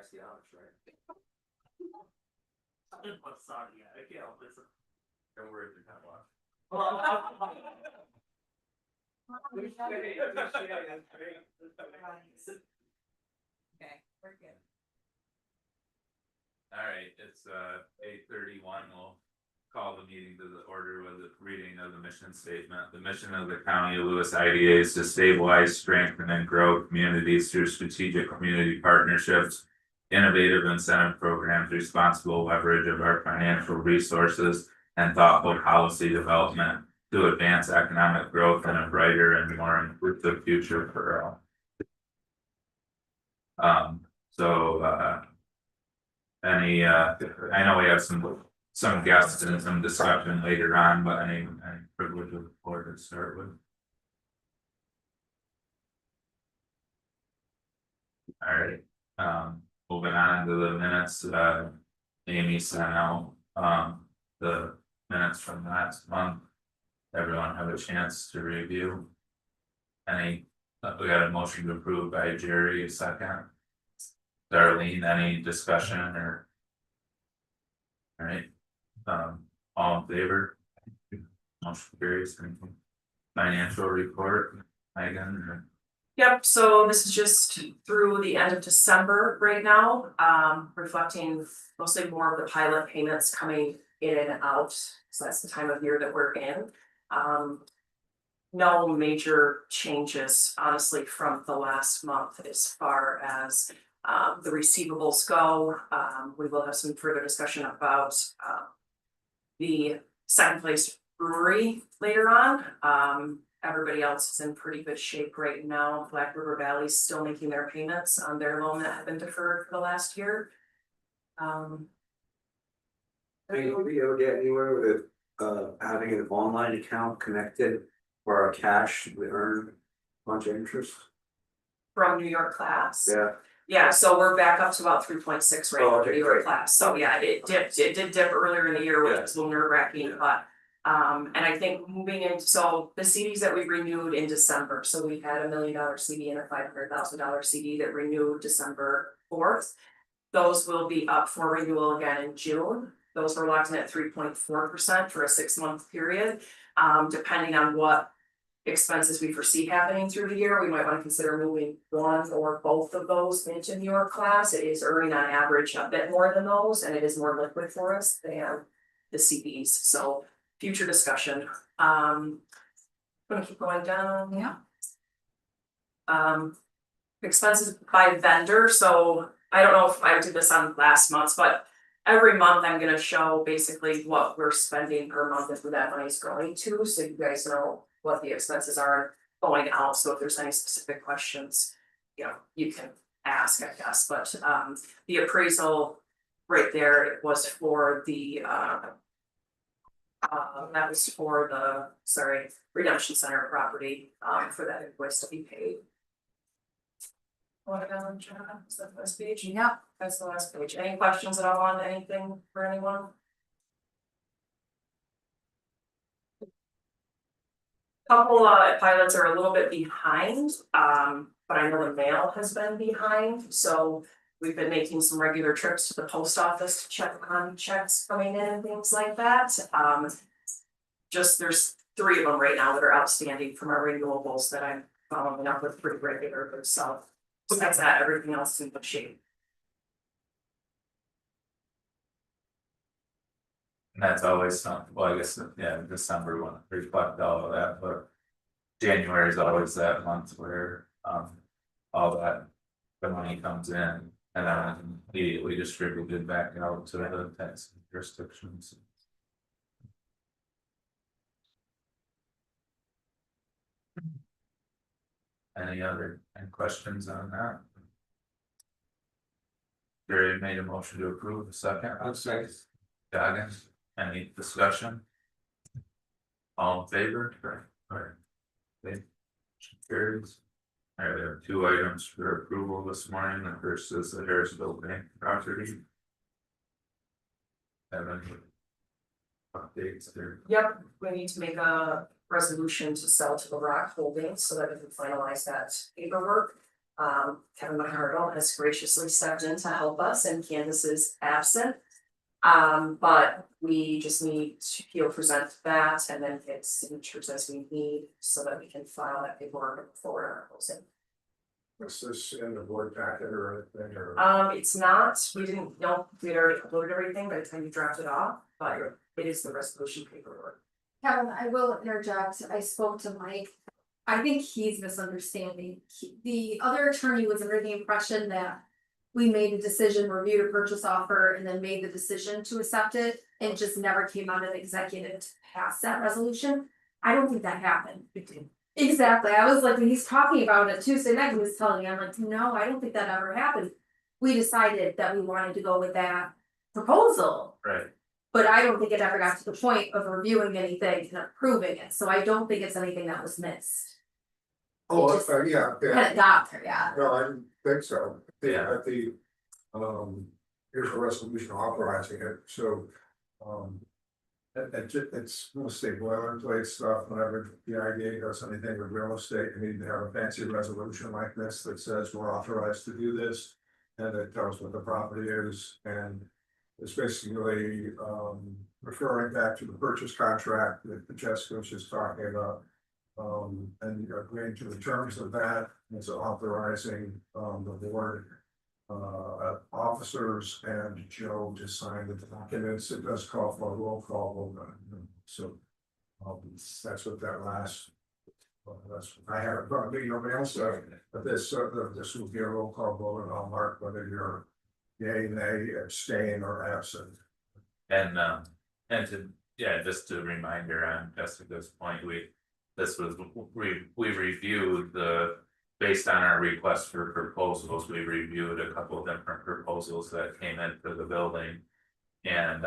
That's the honest, right? I'm sorry, yeah, I can't listen. Don't worry if you're not watching. Okay, we're good. Alright, it's 8:31, we'll call the meeting to the order with the reading of the mission statement. The mission of the County of Lewis IDA is to stabilize, strengthen, and grow communities through strategic community partnerships, innovative incentive programs, responsible leverage of our financial resources, and thoughtful policy development to advance economic growth and a brighter and more inclusive future for all. I know we have some guests and some discussion later on, but any privilege of the floor to start with. Alright, moving on to the minutes, Amy sent out, the minutes from last month. Everyone have a chance to review. We got a motion to approve by Jerry, a second. Darlene, any discussion or? Alright, all in favor? Motion carries. Thank you. Financial report, Megan, or? Yep, so this is just through the end of December right now, reflecting mostly more of the pilot payments coming in and out. So that's the time of year that we're in. No major changes, honestly, from the last month as far as the receivables go. We will have some further discussion about the second place brewery later on. Everybody else is in pretty good shape right now. Black River Valley's still making their payments on their loan that had been deferred for the last year. Think we ever get anywhere with having an online account connected for our cash, we earn a bunch of interest? From New York class. Yeah. Yeah, so we're back up to about 3.6 right Oh, now, okay, New York great. class. So yeah, it did dip earlier in the year, which Yeah. was a little nerve wracking, but. And I think moving into, so the CDs that we renewed in December, so we had $1 million CD and a $500,000 CD that renewed December 4th. Those will be up for renewal again in June. Those were locked in at 3.4% for a 6-month period. Depending on what expenses we foresee happening through the year, we might want to consider moving one or both of those into New York class. It is earning on average a bit more than those, and it is more liquid for us than the CDs. So future discussion. I'm gonna keep going down. Yeah. Expenses by vendor. So I don't know if I did this on last month, but every month I'm gonna show basically what we're spending per month and who that money's going to, so you guys know what the expenses are going out. So if there's any specific questions, you know, you can ask, I guess. But the appraisal right there was for the that was for the, Redemption Center property, for that invoice to be paid. What about, is that the last page? Yeah. That's the last page. Any questions at all on anything for anyone? Couple pilots are a little bit behind, but I know the mail has been behind, so we've been making some regular trips to the post office to check on checks coming in and things like that. Just there's 3 of them right now that are outstanding from our renewables that I'm following up with pretty regularly, so besides that, everything else is in good shape. And that's always something, well, I guess, yeah, December won't reflect all of that, but. January is always that month where, all that, the money comes in and then immediately distributed back out to the tax jurisdictions. Any questions on that? Jerry made a motion to approve the second. I'll say. Goggins, any discussion? All in favor? Alright. Okay. Carries. Alright, we have 2 items for approval this morning. The first is the Harrisville Bank property. Have any updates there? Yep, we need to make a resolution to sell to the Rock Holdings so that we can finalize that paperwork. Kevin McCardle has graciously stepped in to help us and Candace is absent. But we just need to, he'll present that and then get signatures as we need so that we can file that paperwork before our closing. Was this in the board packet or anything, or? It's not, we didn't know, we'd already uploaded everything by the time you dropped it off, but it is the resolution paperwork. Kevin, I will interject, I spoke to Mike. I think he's misunderstanding. The other attorney was under the impression that we made a decision, reviewed a purchase offer, and then made the decision to accept it. And just never came out of executive to pass that resolution. I don't think that happened. Exactly, I was like, when he's talking about it Tuesday night, he was telling me, I'm like, no, I don't think that ever happened. We decided that we wanted to go with that proposal. Right. But I don't think it ever got to the point of reviewing anything and approving it, so I don't think it's anything that was missed. Oh, just- yeah, Hadn't got there yet. no, I didn't think so. Yeah. At the, here's a resolution authorizing it, so, it's mostly boilerplate stuff, whenever the IDA does anything with real estate, you need to have a fancy resolution like this that says we're authorized to do this. And it tells what the property is, and it's basically, referring back to the purchase contract that Jessica was just talking about. And agreeing to the terms of that, it's authorizing, the board. Officers and Joe to sign the documents, it does call for a roll call vote, so. That's what that last. That's, I have it, but nobody else does, but this will be a roll call vote, and I'll mark whether you're yay, nay, abstain, or absent. And to, yeah, just a reminder on Jessica's point, we reviewed based on our request for proposals, we reviewed a couple of different proposals that came in for the building. And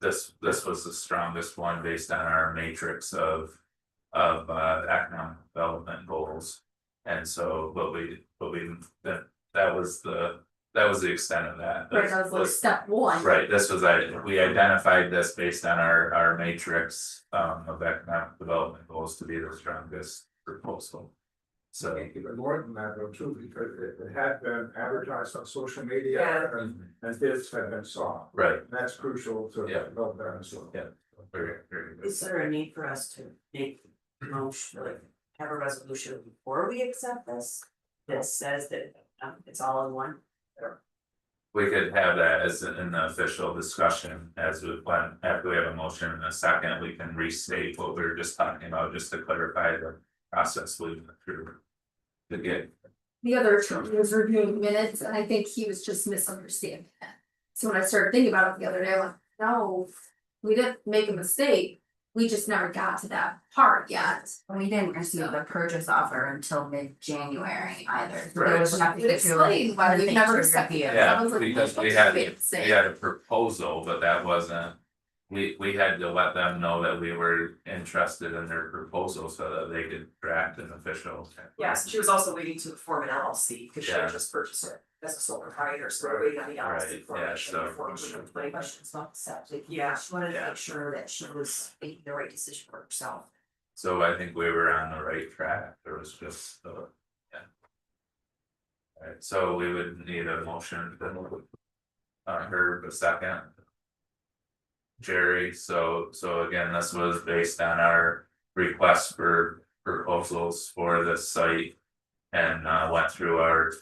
this was the strongest one based on our matrix of economic development goals. And so, that was the extent of that. Right, that was like step one. Right, we identified this based on our matrix of economic development goals to be the strongest proposal. So, Even more than that though too, because it had been advertised on social media Yeah. and bids had been sought. right, And that's crucial to Yeah. build that as well. Yeah. very good. Is there a need for us to make a motion, like, have a resolution before we accept this? That says that, it's all in one? We could have that as an official discussion as when, after we have a motion in a second, we can restate what we were just talking about, just to clarify the process we went through. To get, The other attorney was reviewing minutes, and I think he was just misunderstanding it. So when I started thinking about it the other day, I'm like, no, we didn't make a mistake. We just never got to that part yet. We didn't receive the purchase offer until mid-January either. So Right. there was nothing to Explain why we've never accepted it. yeah, I was like, because no, we that's had a proposal, but that wasn't. We had to let them know that we were interested in their proposal so that they could draft an official. Yes, she was also waiting to form an LLC because she Yeah. had just purchased it as a sole proprietor, so we're waiting on the LLC Right, yeah, formation so- before we can play. Questions about the septic. Yeah. She wanted to Yeah. make sure that she was making the right decision for herself. So I think we were on the right track, there was just yeah. Alright, so we would need a motion to. Herb a second. Jerry, so again, this was based on our request for proposals for this site. And went through our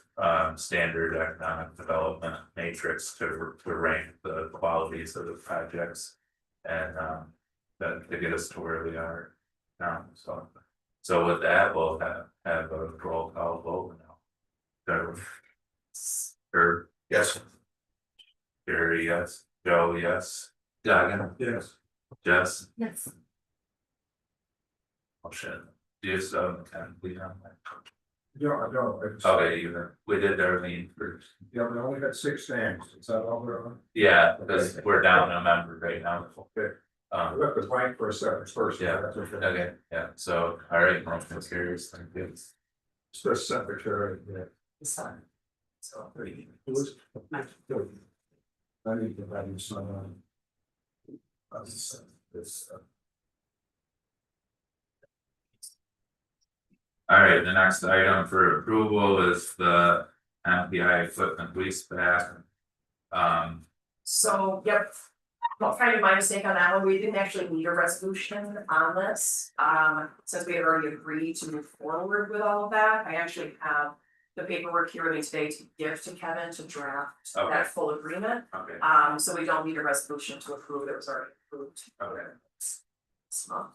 standard economic development matrix to rank the qualities of the projects. And that to get us to where we are now, so with that, we'll have a roll call vote now. Herb, Yes. Jerry, yes, Joe, yes, Doug, Yes. Jess, Yes. motion, just kind of lead on that. No, it's. Okay, we did everything first. Yeah, we only got 6 names, is that all we're on? Yeah, because we're down a member right now. Okay. I Um, left the blank for a second first. Yeah, That's okay. okay, yeah, so, all right, motion carries, thank you. It's the secretary, yeah. Son. So. Who is- I need to have you sign on. This. Alright, the next item for approval is the MPI equipment lease back. So, yep. Well, kind of my mistake on that one, we didn't actually need a resolution on this, since we had already agreed to move forward with all of that, I actually have. The paperwork here with me today to give to Kevin to draft Okay. that full agreement, Okay, so we don't need a resolution to approve, it was already approved. okay, So,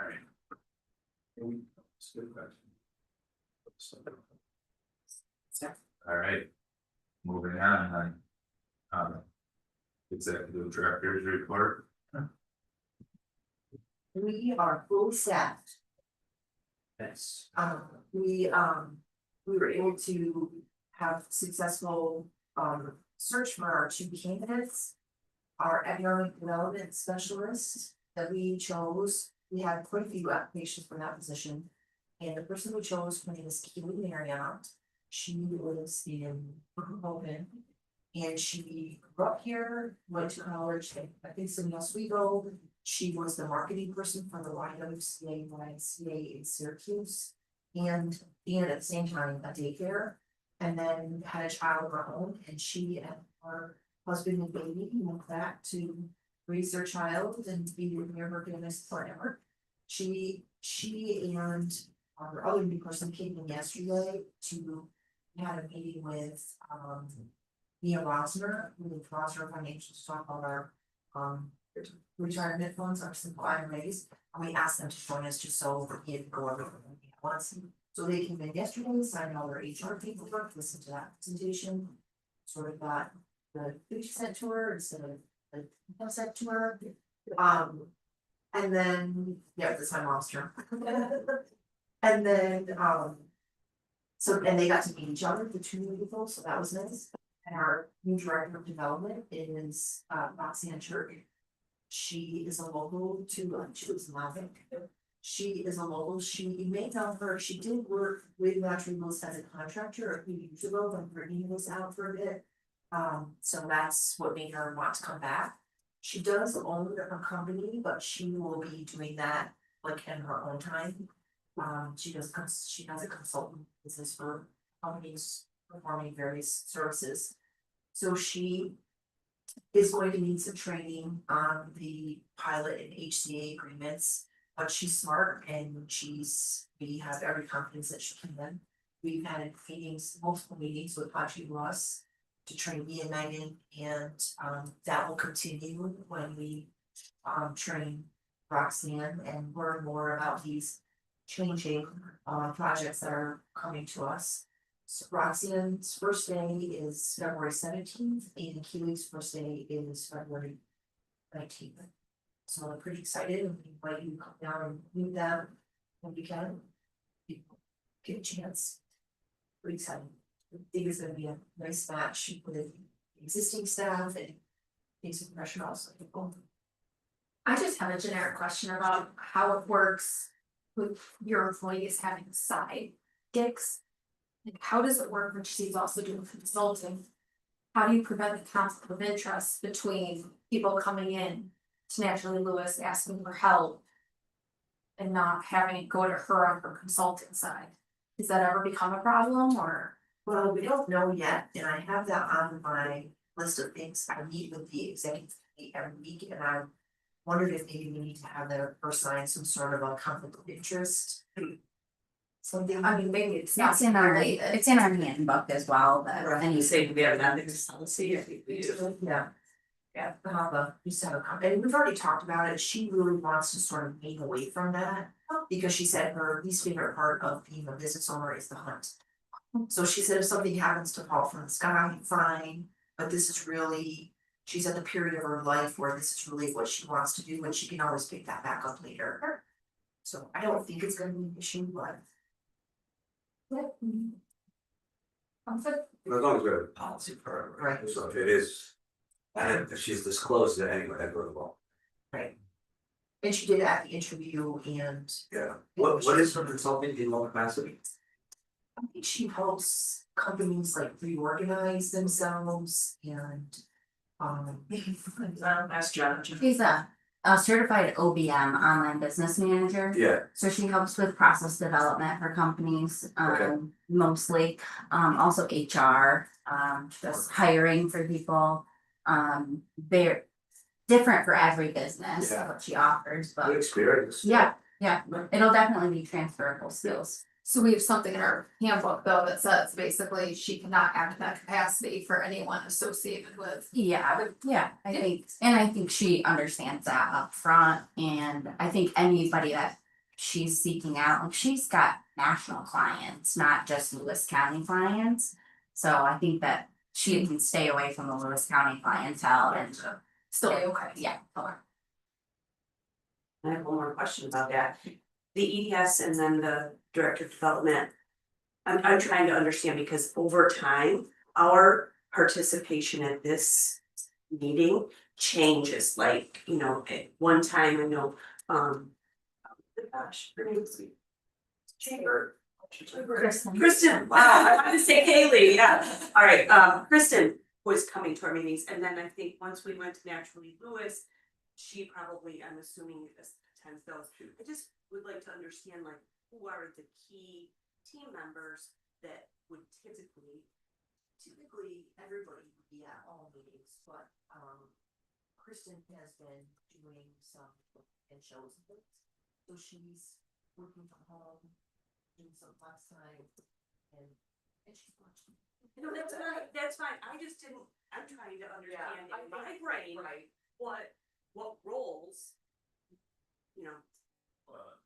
alright. It's a good question. Alright. Moving on, then. Executive Director's Report. We are full staffed. Yes. We were able to have successful, search for our two candidates. Our economic development specialist that we chose, we had quite a few applications for that position. And the person we chose, her name is Keely Marriott. She lives in Hoboken. And she grew up here, went to college, I think in Oswego. She was the marketing person for the YMCA in Syracuse. And at the same time, a daycare. And then had a child of her own, and she and her husband and baby went back to raise their child and be near her famous forever. She and our other new person came in yesterday to had a meeting with Mia Rosner, with Rosner Financial, to talk about our retirement funds, our simple IRAs. And we asked them to join us just so we could go over everything at once. So they came in yesterday, signed all their HR paperwork, listened to that presentation. Sort of got the 50% tour instead of the 10% tour. And then, yeah, this time mom's turn. And then, so, and they got to meet each other, the two new people, so that was nice. And our new director of development is Roxanne Church. She is a local to, she was in Lubbock. She is a local, you may know her, she did work with Natural Mills as a contractor a few years ago when Brittany was out for a bit. So that's what made her want to come back. She does own her company, but she will be doing that like in her own time. She has a consultant business for companies performing various services. So she is going to need some training on the pilot and HCA agreements. But she's smart and we have every confidence that she can then. We've had multiple meetings with Patrick Ross to train me and Megan, and that will continue when we train Roxanne and learn more about these changing projects that are coming to us. So Roxanne's first day is February 17th, and Keely's first day is February 19th. So I'm pretty excited and we invite you to come down and meet them when you can. Get a chance. Pretty excited. I think it's gonna be a nice match with existing staff and things of pressure also. I just have a generic question about how it works with your employees having side gigs. Like, how does it work when she's also doing consulting? How do you prevent the conflict of interest between people coming in to Naturally Lewis asking for help and not having it go to her on her consulting side? Does that ever become a problem or? Well, we don't know yet, and I have that on my list of things. I meet with the executive committee every week, and I wondered if maybe we need to have her sign some sort of a conflict of interest. Something, I mean, maybe it's not. It's in our, it's in our handbook as well, that Right. any. Say we have an ethics policy if we do. yeah. Yeah, just have and we've already talked about it, she really wants to sort of move away from that. Because she said her least favorite part of being a business owner is the hunt. So she said if something happens to fall from the sky, fine, but this is really, she's at the period of her life where this is really what she wants to do, and she can always pick that back up later. So I don't think it's gonna be an issue, but. As long as we have a policy for her. Right. So if it is, and if she's disclosed it anyway, that goes well. And she did at the interview and Yeah. What is her consulting in what capacity? I think she helps companies like reorganize themselves and. Ask John. She's a a certified OBM, online business manager. Yeah, So she helps with process development for companies, Okay. mostly, also HR, just hiring for people. They're different for every business, Yeah. what she offers, good but experience. yeah, it'll definitely be transferable skills. So we have something in our handbook though that says basically she cannot act in that capacity for anyone associated with. Yeah, I think she understands that up front, and I think anybody that she's seeking out, like, she's got national clients, not just Lewis County clients. So I think that she can stay away from the Lewis County clientele and still, Okay. yeah. I have one more question about that. The EDS and then the Director of Development. I'm trying to understand because over time, our participation at this meeting changes, like, you know, at one time, I know, gosh, her name's Chamber. Kristen, wow, I wanted to say Kaylee, yeah, alright, Kristen was coming to our meetings, and then I think once we went to Naturally Lewis. She probably, I'm assuming, attends those. I just would like to understand, like, who are the key team members that would typically everybody would be at all meetings, but Kristen has been doing some and shows and things. So she's working from home, doing some last time and she's watching. no, that's fine, I just didn't, I'm trying to understand in my brain, Right. what roles. You know,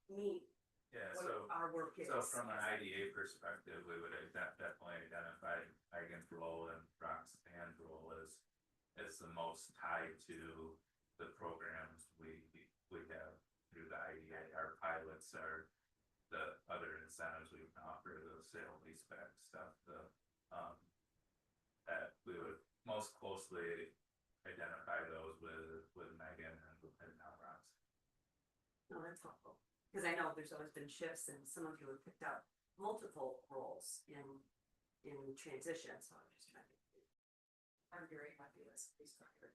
meet Yeah, what so. our work is. So from an IDA perspective, we would definitely identify Megan's role and Roxanne's role as the most tied to the programs we have through the IDA. Our pilots are the other incentives we can offer, the sale leaseback stuff, that we would most closely identify those with Megan and now Roxanne. No, that's helpful, because I know there's always been shifts and some of you have picked up multiple roles in transition, so I'm just trying to. I'm very happy with these contract.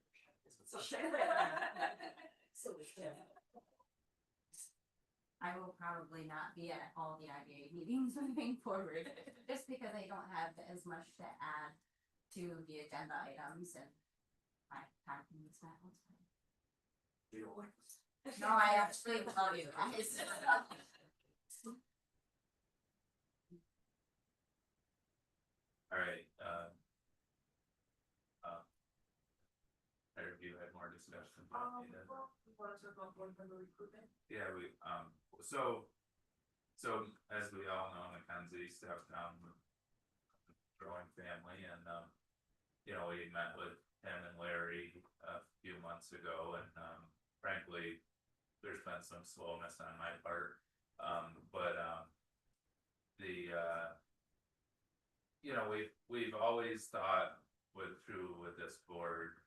So we can. I will probably not be at all the IBA meetings moving forward, just because I don't have as much to add to the agenda items and my time is that was fine. You don't like this? No, I actually love you guys. Alright, you had more discussion about it. Yeah, so as we all know, Mackenzie stepped down with growing family and you know, we met with him and Larry a few months ago and frankly, there's been some slowness on my part. But you know, we've always thought with this board.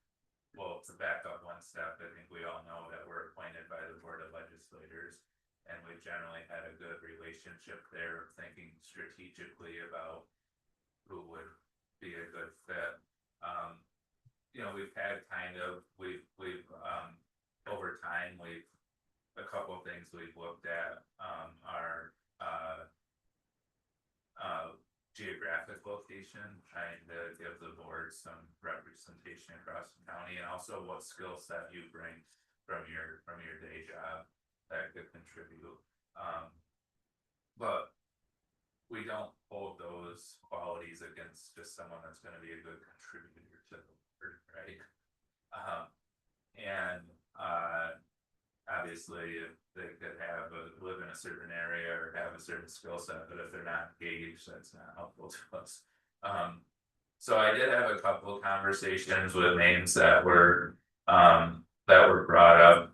Well, to back up one step, I think we all know that we're appointed by the Board of Legislators. And we've generally had a good relationship there, thinking strategically about who would be a good fit. You know, we've had we've over time, a couple of things we've looked at, are geographic location, trying to give the board some representation across the county, and also what skill set you bring from your day job that could contribute. But we don't hold those qualities against just someone that's gonna be a good contributor to the board, right? And obviously, if they could live in a certain area or have a certain skill set, but if they're not engaged, that's not helpful to us. So I did have a couple of conversations with names that were brought up.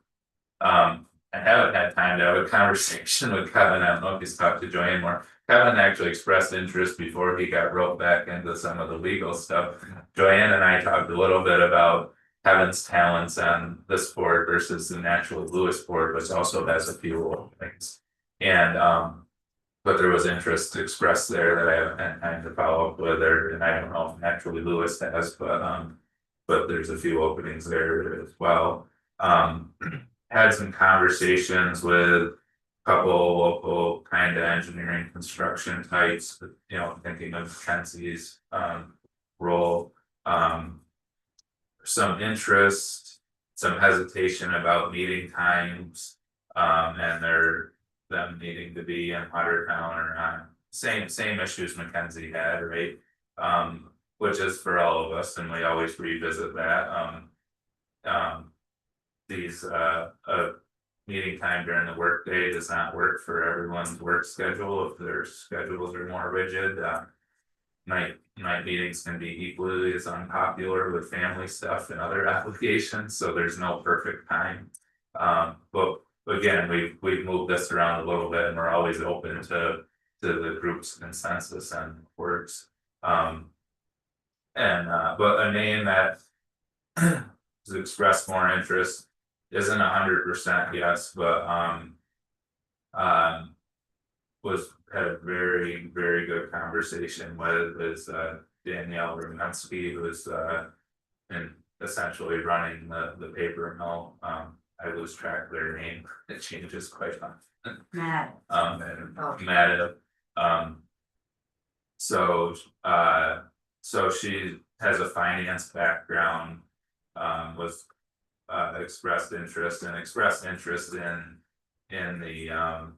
I haven't had time to have a conversation with Kevin. I don't know if he's talked to Joanne more. Kevin actually expressed interest before he got roped back into some of the legal stuff. Joanne and I talked a little bit about Kevin's talents on this board versus the Naturally Lewis board, which also has a few openings. And but there was interest expressed there that I haven't had time to follow up with, and I don't know if Naturally Lewis has, but there's a few openings there as well. had some conversations with a couple local kind of engineering construction types, you know, thinking of Kenzie's role. Some interest, some hesitation about meeting times, and them needing to be in Watertown or not. Same issues Mackenzie had, right? Which is for all of us, and we always revisit that, these, meeting time during the workday does not work for everyone's work schedule, if their schedules are more rigid, night meetings can be equally as unpopular with family stuff and other applications, so there's no perfect time. But again, we've moved this around a little bit and we're always open to the group's consensus and works. But a name that has expressed more interest isn't 100% yes, but had a very, very good conversation with is Danielle Rumensky, who's and essentially running the paper mill. I lose track of their name, it changes quite often. Matt. Matt. So she has a finance background, was expressed interest in the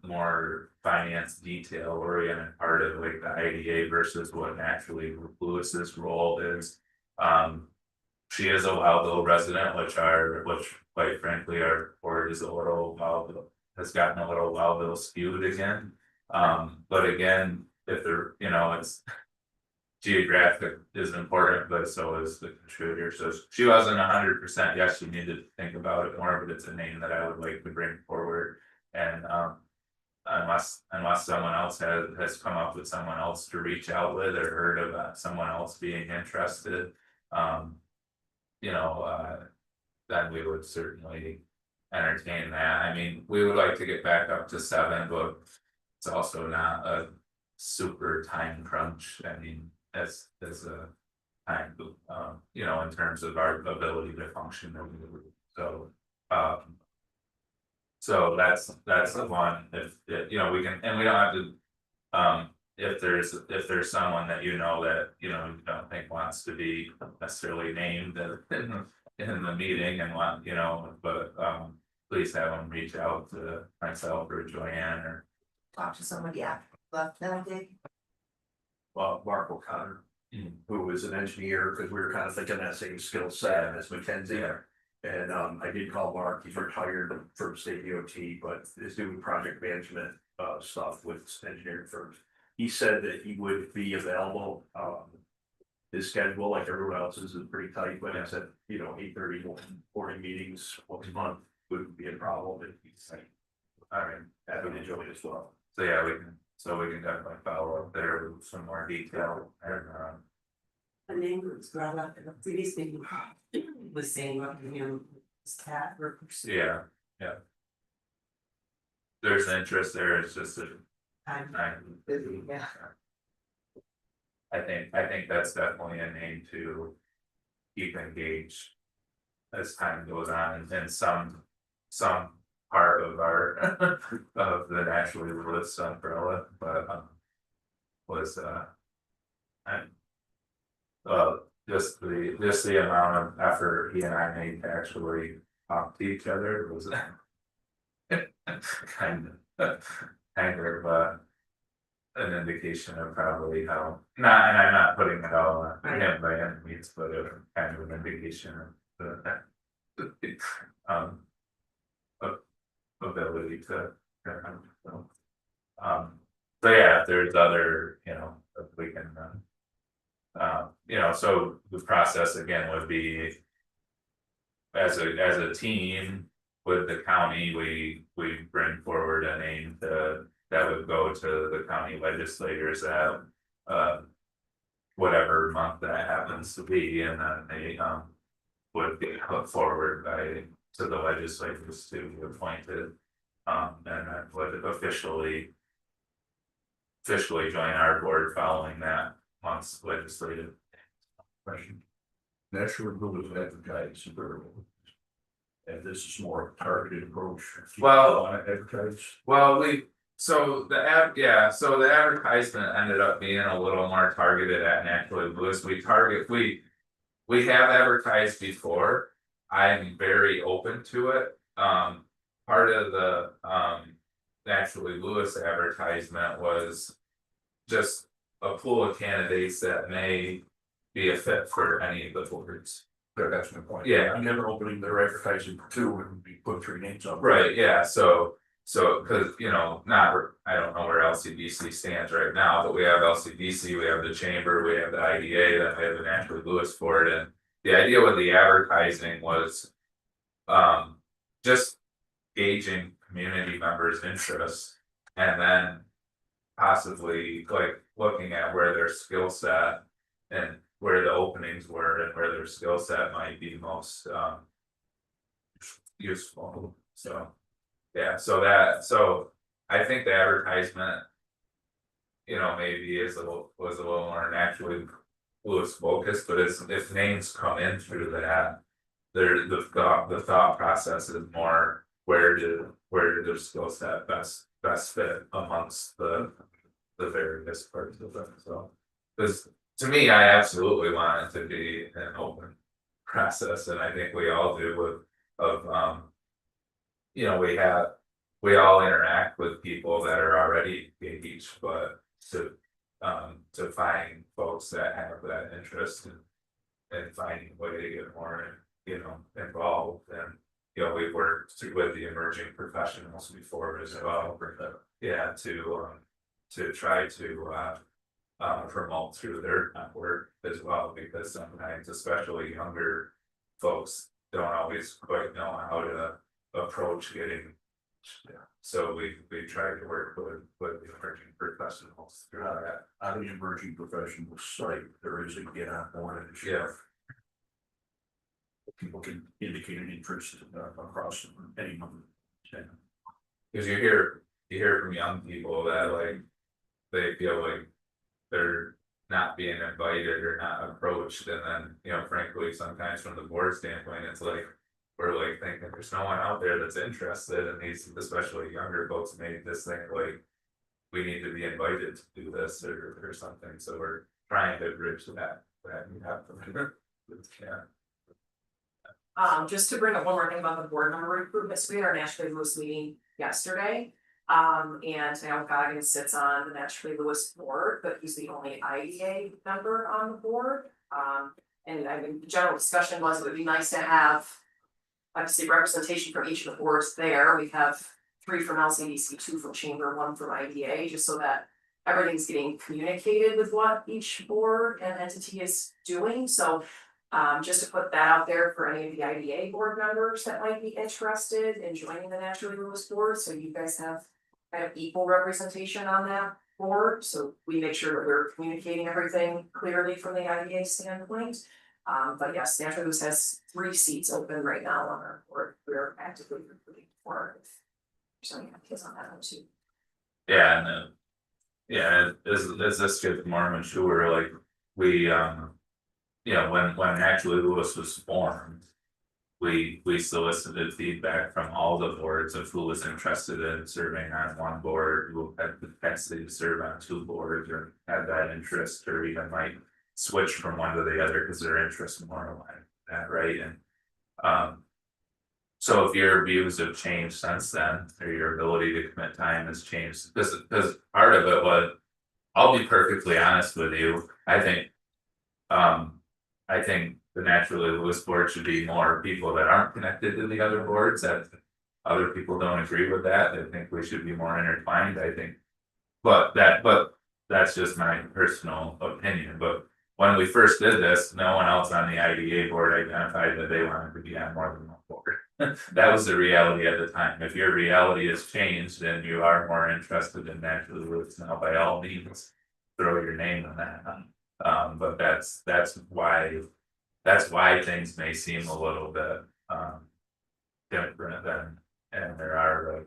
more finance detail oriented part of like the IDA versus what naturally Lewis's role is. She is a Wildville resident, which quite frankly our board is a little has gotten a little Wildville skewed again. But again, if they're, you know, it's geographic is important, but so is the contributor. So she wasn't 100% yes, you need to think about it more, but it's a name that I would like to bring forward. And unless someone else has come up with someone else to reach out with or heard about someone else being interested, you know, then we would certainly entertain that. I mean, we would like to get back up to 7, but it's also not a super time crunch. I mean, as a time, you know, in terms of our ability to function. So that's the one. If you know, we can, and we don't have to. If there's someone that you know that you don't think wants to be necessarily named in the meeting and want, you know, but please have them reach out to myself or Joanne or Talk to somebody after left that day. Well, Mark O'Connor, who is an engineer, because we were kind of thinking that same skill set as Mackenzie. And I did call Mark, he's retired from state DOT, but is doing project management stuff with engineering firms. He said that he would be available. His schedule, like everyone else's, is pretty tight, but I said, you know, 8:30 morning meetings once a month wouldn't be a problem. And he's like, all right, happy to join as well. so yeah, we can definitely follow up there with some more detail and The name was brought up in the previous meeting, was saying about him, his cat or person. yeah. There's an interest there, it's just a Yeah. I think that's definitely a name to keep engaged as time goes on and some part of our of the naturally Lewis umbrella, but was just the amount of effort he and I made to actually talk to each other was kind of an indication of probably how, and I'm not putting it all on him by any means, but a kind of an indication of the ability to so yeah, if there's other, you know, if we can you know, so the process again would be as a team with the county, we bring forward a name that would go to the county legislators at whatever month that happens to be, and then they would be put forward to the legislators to be appointed, and then would officially join our board following that month's legislative. Question. National Rule is advertised super. And this is more targeted approach. Well- Advertise. Well, so the advertisement ended up being a little more targeted at Naturally Lewis, we have advertised before. I'm very open to it, part of the, Naturally Lewis advertisement was. Just a pool of candidates that may be a fit for any of the boards. Yeah, that's my point. Yeah. I'm never opening their advertising for two and we put 3 names up. Right, yeah, so, cause you know, I don't know where LCDC stands right now, but we have LCDC, we have the chamber, we have the IDA, then we have the Naturally Lewis board, and. The idea with the advertising was. Just gauging community members' interests, and then. Possibly like looking at where their skill set. And where the openings were and where their skill set might be most useful, so. Yeah, so I think the advertisement. You know, maybe was a little more Naturally Lewis focused, but if names come in through that. The thought process is more, where did their skill set best fit amongst the various parts of it, so. Cause to me, I absolutely want it to be an open process, and I think we all do you know, we all interact with people that are already engaged, but to find folks that have that interest and finding a way to get more, you know, involved, and, you know, we've worked with the emerging professionals before as well, yeah, to try to promote through their network as well, because sometimes, especially younger folks, don't always quite know how to approach getting. So we try to work with the emerging professionals through that. On the emerging professional site, there is a get on board initiative. Yeah. People can indicate an interest across any number. Cause you hear from young people that like, they feel like they're not being invited or not approached, and then, you know, frankly, sometimes from the board standpoint, it's like. We're like thinking there's no one out there that's interested, and these, especially younger folks, made this thing like. We need to be invited to do this or something, so we're trying to bridge that gap. Yeah. Just to bring up one more thing about the board member recruitments, we had our Naturally Lewis meeting yesterday. And Al Goggins sits on the Naturally Lewis board, but he's the only IDA member on the board. And I mean, the general discussion was it would be nice to have. Obviously representation from each of the boards there. We have 3 from LCDC, 2 from chamber, 1 from IDA, just so that. Everything's getting communicated with what each board and entity is doing, so. Just to put that out there for any of the IDA board members that might be interested in joining the Naturally Lewis board, so you guys have. Kind of equal representation on that board, so we make sure that we're communicating everything clearly from the IDA standpoint. But yes, Naturally Lewis has 3 seats open right now on our board, we're actively recruiting for if there's any ideas on that one too. Yeah, and then. Yeah, as this gets more mature, like, we, you know, when Naturally Lewis was formed. We solicited feedback from all the boards of who was interested in serving on one board, who had the capacity to serve on 2 boards, or had that interest, or even might. Switch from one to the other because their interests more aligned with that, right, and. So if your views have changed since then, or your ability to commit time has changed, because part of it was. I'll be perfectly honest with you, I think. I think the Naturally Lewis board should be more people that aren't connected to the other boards, that. Other people don't agree with that, I think we should be more intertwined, I think. But that's just my personal opinion, but. When we first did this, no one else on the IDA board identified that they wanted to be on more than one board. That was the reality at the time. If your reality has changed and you are more interested in Naturally Lewis now, by all means. Throw your name in that, but that's why things may seem a little bit different than, and there are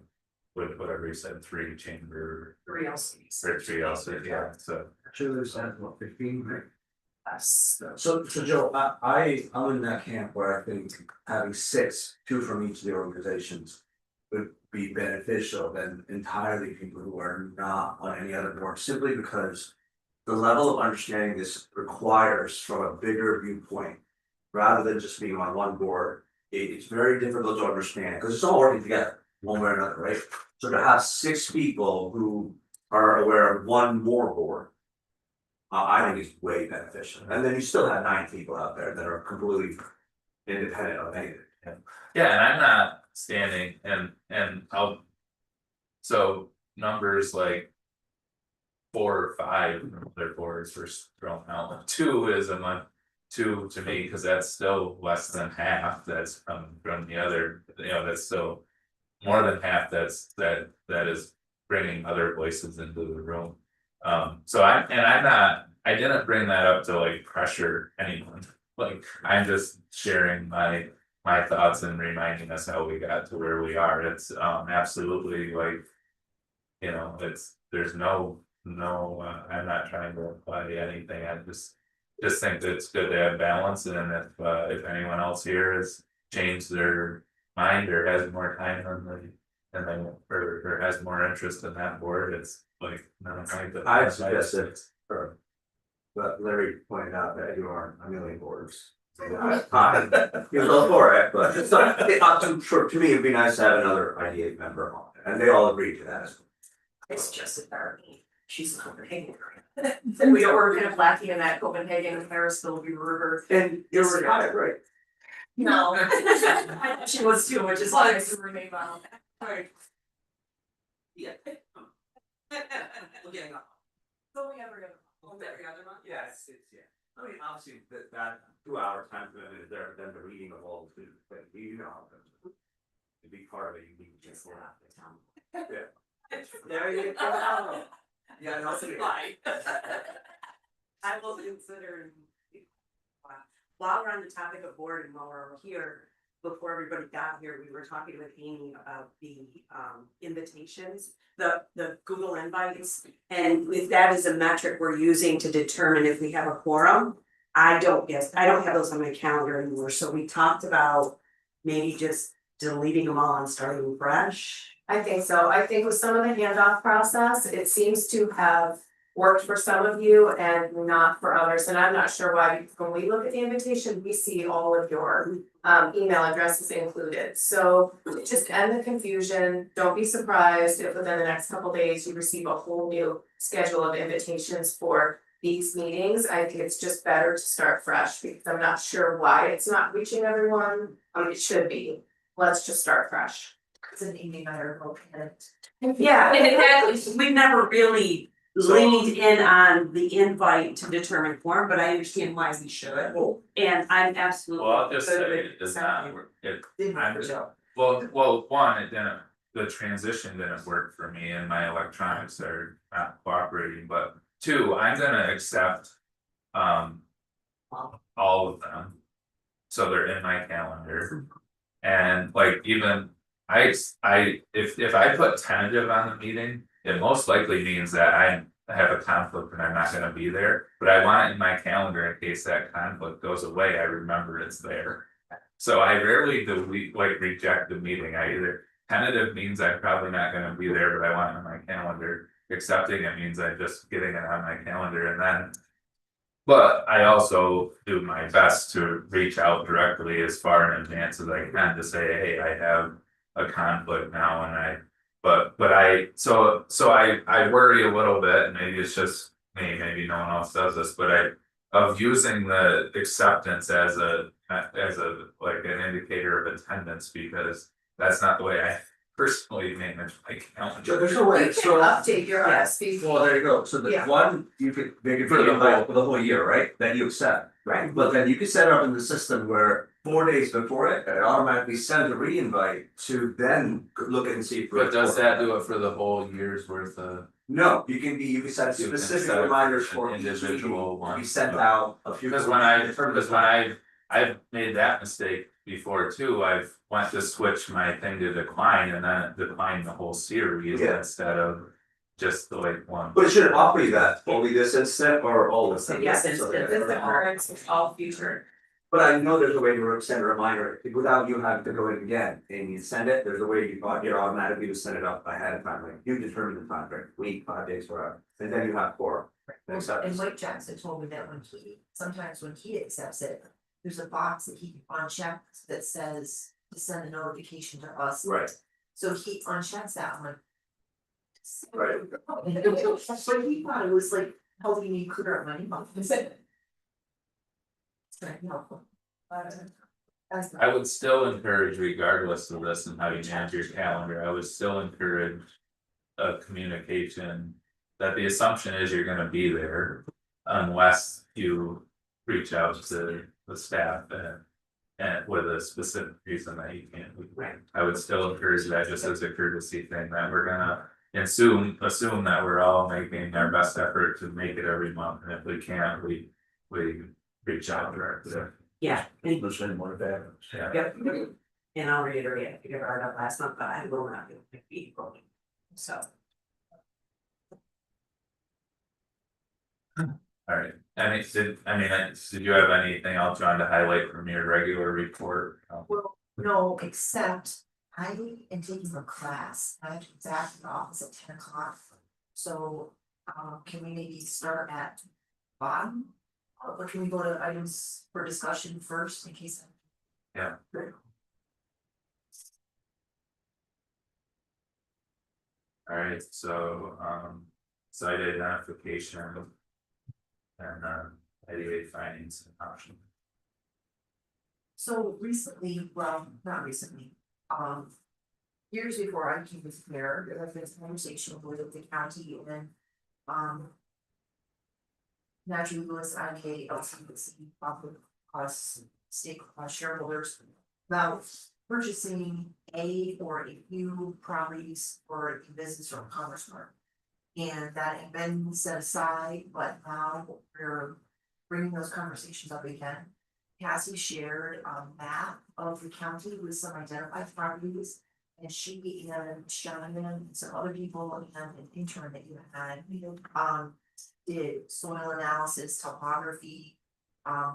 with whatever you said, 3 chamber. 3 LCs. Or 3 LCs, yeah, so. Sure, there's that, what, 15, right? Yes. So Joe, I'm in that camp where I think having six, two from each of the organizations. Would be beneficial than entirely people who are not on any other board, simply because. The level of understanding this requires from a bigger viewpoint. Rather than just being on one board, it's very difficult to understand, because it's all working together, one way or another, right? So to have six people who are aware of one more board. I think it's way beneficial, and then you still have 9 people out there that are completely independent of anything. Yeah, and I'm not standing and I'll. So numbers like. 4 or 5 from other boards were thrown out, 2 is a month. 2 to me, cause that's still less than half, that's from the other, that's still. More than half that is bringing other voices into the room. So I'm not, I didn't bring that up to like pressure anyone, like, I'm just sharing my thoughts and reminding us how we got to where we are, it's absolutely like. There's no, I'm not trying to apply anything, I just think that it's good to have balance, and if anyone else here has changed their mind or has more time or has more interest in that board, it's like, no, I suggest it, but Larry pointed out that you are on a million boards. You're all for it, but it's not, to me, it'd be nice to have another IDA member on it, and they all agree to that. It's just a Darby, she's in Copenhagen. And we're kind of lacking in that Copenhagen, Harrisville, River. And you're retired, right? No. I know she was too, which is why I to remain on. Alright. Yeah. We're getting up. So we ever gonna, every other month? Yes, yeah. I mean, obviously, that 2 hour time commitment is there, then the reading of all the food, but how it to be part of it, you need to just. Yeah. There you go. Yeah, no, I will consider. While we're on the topic of board and while we're here, before everybody got here, we were talking with Amy about the invitations, the Google invites. And if that is a metric we're using to determine if we have a quorum, I don't have those on my calendar anymore, so we talked about maybe just deleting them all and starting fresh. I think so, I think with some of the handoff process, it seems to have worked for some of you and not for others, and I'm not sure why, because when we look at the invitation, we see all of your email addresses included, so just end the confusion, don't be surprised if within the next couple days you receive a whole new schedule of invitations for these meetings. I think it's just better to start fresh, because I'm not sure why it's not reaching everyone, it should be, let's just start fresh. It's an evening matter of Yeah, and exactly, we've never really leaned in on the invite to determine quorum, but I understand why we should. And I'm absolutely. Well, I'll just say it does not work, one, it didn't, the transition didn't work for me and my electronics are not cooperating, but 2, I'm gonna accept. All of them. So they're in my calendar. And like even if I put tentative on the meeting, it most likely means that I have a conflict and I'm not gonna be there. But I want it in my calendar in case that conflict goes away, I remember it's there. So I rarely reject the meeting, I either tentative means I'm probably not gonna be there, but I want it on my calendar. Accepting it means I'm just getting it on my calendar and then. But I also do my best to reach out directly as far in advance as I can to say, hey, I have a conflict now and I worry a little bit, and maybe it's just me, maybe no one else does this, but of using the acceptance as like an indicator of attendance, because that's not the way I personally manage my calendar. There's no way, You can update your RSVP. well, there you go, so the Yeah. one, you could, they could for the whole year, right, that you accept. Right. But then you could set it up in the system where 4 days before it automatically sends a re-invite to then look at and see. if But does that do it for the whole year's worth of? No, you can set You can specific set reminders an for each individual meeting, one. be sent out a few. Because when I've made that mistake before too, I've went to switch my thing to decline and then it declined the whole series Yeah. instead of. just the like one. But it should offer you that, only this instant or all the same. Yes, it's the current, it's all future. But I know there's a way to send a reminder without you having to go in again, and you send it, there's a way you automatically to send it up ahead of time, like you determine the time frame, week, 5 days, whatever. And then you have 4. And Mike Jackson told me that sometimes when he accepts it, there's a box that he unchecks that says to send a notification to us. Right. So he unchecks that one. Right. But he thought it was like helping me clear up my inbox. It's very helpful. That's I would still encourage, regardless of this and how you manage your calendar, I would still encourage. A communication that the assumption is you're gonna be there. Unless you reach out to the staff and with a specific reason that you can't. Right. I would still encourage that just as a courtesy thing that we're gonna assume that we're all making our best effort to make it every month, and if we can't, we reach out directly. Yeah, and Listen, one of that. Yeah. yep, and I'll reiterate, I figured it out last month, but I will not be able to be rolling. So, Alright, did you have anything else you wanted to highlight from your regular report? Well, no, except I am taking a class, I have to be back in the office at 10 o'clock. So, can we maybe start at bottom? Or can we go to items for discussion first in case? Yeah. Alright, so site identification. And IDA findings and option. So recently, well, not recently, years before I came with Claire, there have been conversation with the county and, naturally Lewis, IK, LCC, public us, state shareholders, about purchasing a or a few properties for a business or commerce park. And that had been set aside, but now we're bringing those conversations up again. Cassie shared a map of the county with some identified properties. And she and Shannon and some other people and an intern that you had, did soil analysis, topography,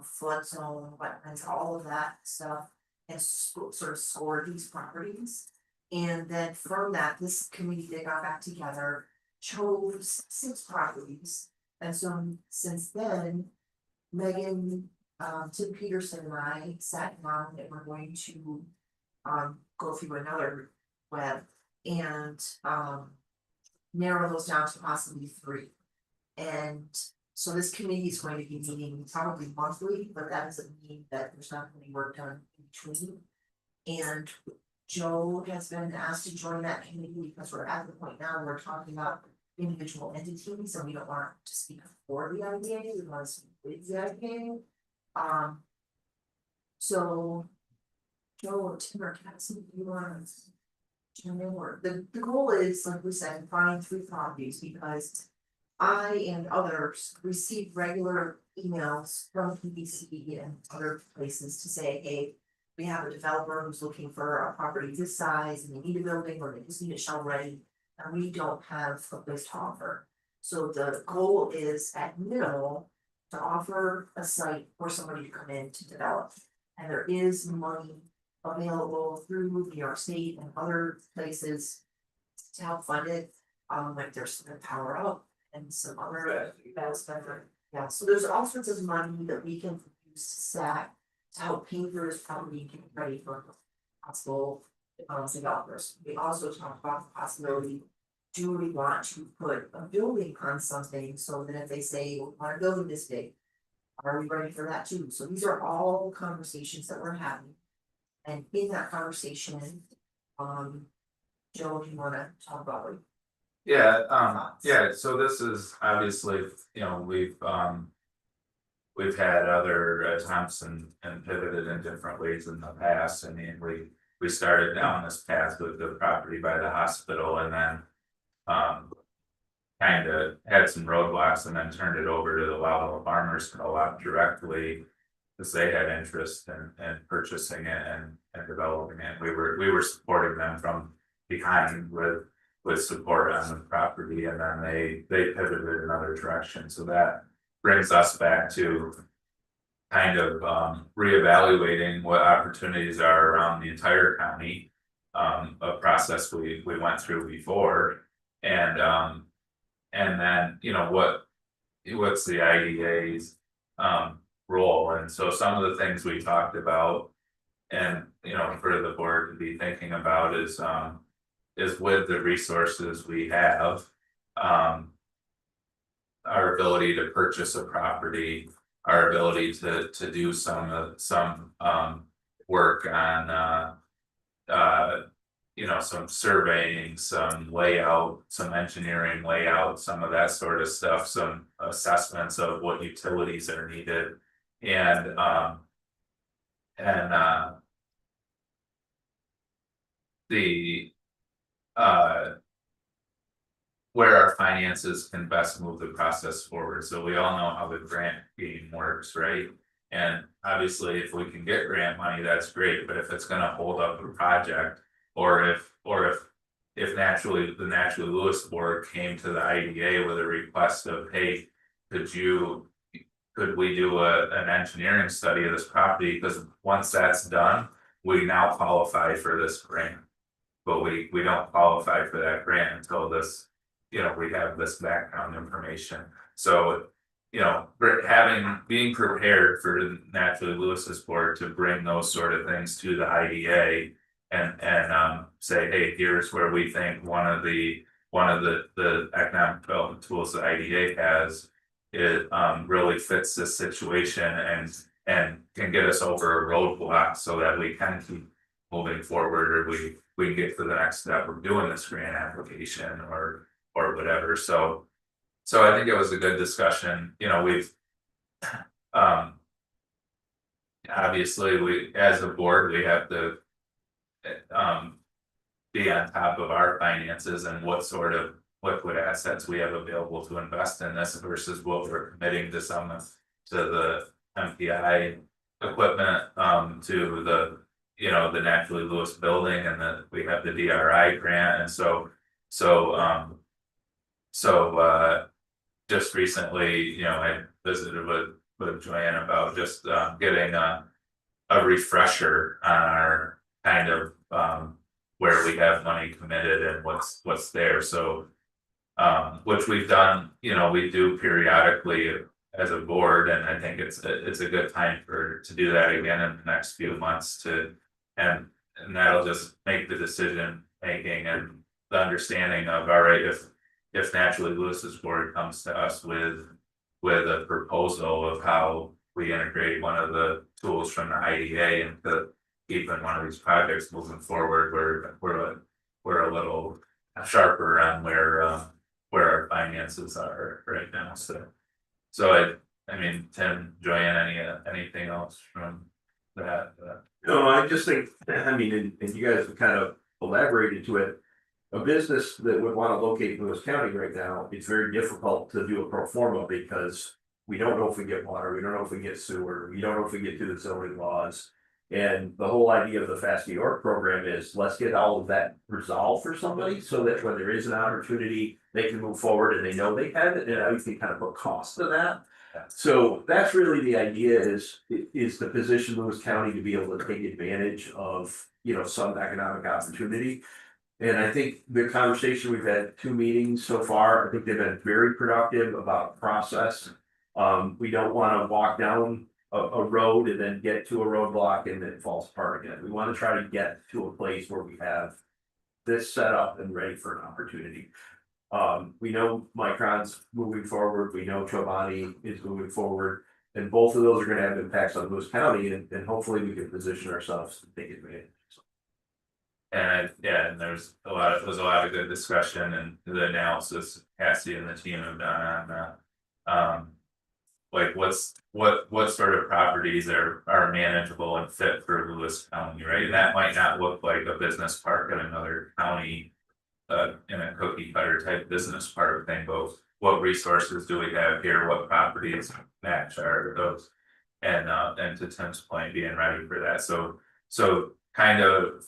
flood zone, wetlands, all of that stuff. And sort of scored these properties. And then from that, this committee, they got back together, chose 6 properties. And so since then, Megan, Tim Peterson and I sat down and we're going to go through another web and narrow those down to possibly 3. And so this committee is going to be meeting probably monthly, but that doesn't mean that there's not going to be work done in between. And Joe has been asked to join that committee because we're at the point now where we're talking about individual entities and we don't want to speak for the IDA, we want to speak with the IDA. So Joe or Tim or Cassie, you want to chime in, or the goal is, like we said, find 3 properties because I and others receive regular emails from PBC and other places to say, hey, we have a developer who's looking for a property this size and they need a building or they just need it shovel ready. And we don't have a place to offer. So the goal is at minimal to offer a site for somebody to come in to develop. And there is money available through New York State and other places to help fund it. Like there's some Power Up and some other yeah, so there's all sorts of money that we can use to stack to help pay for this property and get ready for possible developers. We also talked about the possibility, do we want to put a building on something so that if they say, we want a building this big, are we ready for that too? So these are all conversations that we're having. And in that conversation, Joe, do you wanna talk about it? Yeah, so this is obviously, we've had other attempts and pivoted in different ways in the past. I mean, we started down this path with the property by the hospital and then kind of had some roadblocks and then turned it over to the Waldo Farmers Co-op directly because they had interest in purchasing it and developing it. We were supporting them from behind with with support on the property, and then they pivoted another direction, so that brings us back to. Kind of reevaluating what opportunities are around the entire county. A process we went through before, and then, you know, what's the IDA's role, and so some of the things we talked about. And, you know, for the board to be thinking about is with the resources we have. Our ability to purchase a property, our ability to do some work on you know, some surveying, some layout, some engineering layout, some of that sort of stuff, some assessments of what utilities are needed. And the where our finances can best move the process forward. So we all know how the grant game works, right? And obviously, if we can get grant money, that's great, but if it's gonna hold up a project, or if the Naturally Lewis board came to the IDA with a request of, hey, could we do an engineering study of this property? Because once that's done, we now qualify for this grant. But we don't qualify for that grant until this, you know, we have this background information. So, you know, being prepared for the Naturally Lewis's board to bring those sort of things to the IDA and say, hey, here's where we think one of the economic development tools that IDA has, it really fits this situation and can get us over a roadblock so that we can keep moving forward, or we can get to the next step of doing this grant application or whatever. So I think it was a good discussion. You know, we've obviously we as a board we have to be on top of our finances and what sort of liquid assets we have available to invest in this versus what we're committing to the MPI equipment, to the, you know, the Naturally Lewis building, and that we have the DRI grant. And so just recently, you know, I visited with Joanne about just getting a refresher on our kind of where we have money committed and what's there. So which we've done, you know, we do periodically as a board, and I think it's a good time to do that again in the next few months and that'll just make the decision making and the understanding of, all right, if Naturally Lewis's board comes to us with a proposal of how we integrate one of the tools from the IDA into keeping one of these projects moving forward, we're a little sharper on where our finances are right now. So I mean, Tim, Joanne, anything else from that? No, I just think, I mean, and you guys have kind of elaborated to it. A business that would want to locate in Lewis County right now, it's very difficult to do a pro forma because we don't know if we get water, we don't know if we get sewer, we don't know if we get through the zoning laws. And the whole idea of the Fast New York program is let's get all of that resolved for somebody so that when there is an opportunity, they can move forward and they know they have it, and I think kind of put cost to that. So that's really the idea is to position Lewis County to be able to take advantage of, you know, some economic opportunity. And I think the conversation, we've had 2 meetings so far, I think they've been very productive about process. We don't want to walk down a road and then get to a roadblock and then it falls apart again. We want to try to get to a place where we have this set up and ready for an opportunity. We know Micron's moving forward, we know Chobani is moving forward, and both of those are gonna have impacts on Lewis County, and hopefully we can position ourselves to take advantage. And and there's a lot of good discussion and the analysis Cassie and the team have done on like what sort of properties are manageable and fit for Lewis County, right? And that might not look like a business park in another county, in a cookie cutter type business park thing, but what resources do we have here? What properties match are those? And to Tim's point, being ready for that. So kind of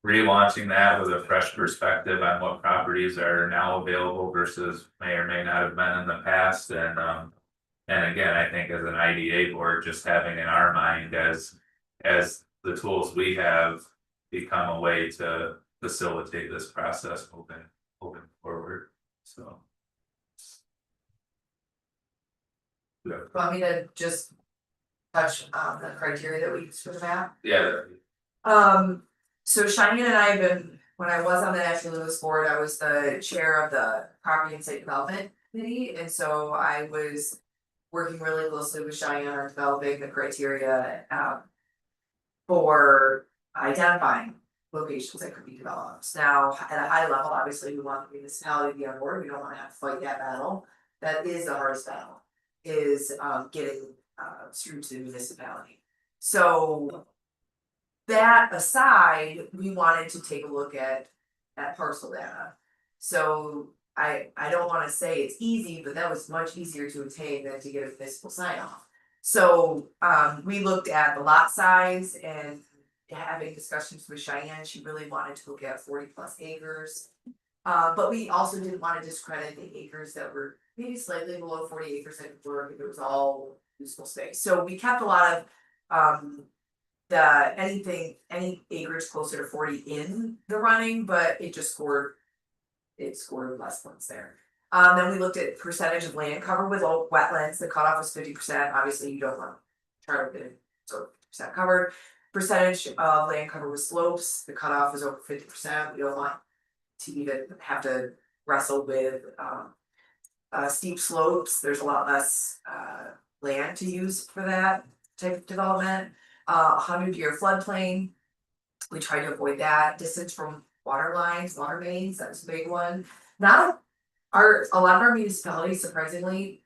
relaunching that with a fresh perspective on what properties are now available versus may or may not have been in the past, and again, I think as an IDA board, just having in our mind as the tools we have become a way to facilitate this process moving forward, so. Want me to just touch on the criteria that we used for the map? Yeah, So Cheyenne and I have been, when I was on the National Lewis board, I was the chair of the property and site development committee, and so I was working really closely with Cheyenne on developing the criteria for identifying locations that could be developed. Now, at a high level, obviously, we want the municipality to be on board, we don't wanna have to fight that battle. That is the hardest battle, is getting students to the municipality. So that aside, we wanted to take a look at parcel data. So I don't wanna say it's easy, but that was much easier to obtain than to get a municipal sign off. So we looked at the lot size and having discussions with Cheyenne, she really wanted to look at 40+ acres. But we also didn't wanna discredit the acres that were maybe slightly below 40 acres and were, it was all useful space. So we kept a lot of any acreage closer to 40 in the running, but it scored less points there. Then we looked at percentage of land covered with all wetlands, the cutoff was 50%, obviously you don't want to try to get so 50% covered. Percentage of land covered with slopes, the cutoff is over 50%, we don't want to even have to wrestle with steep slopes, there's a lot less land to use for that type of development. 100-year floodplain, we try to avoid that. Distance from water lines, water mains, that was a big one. A lot of our municipalities, surprisingly,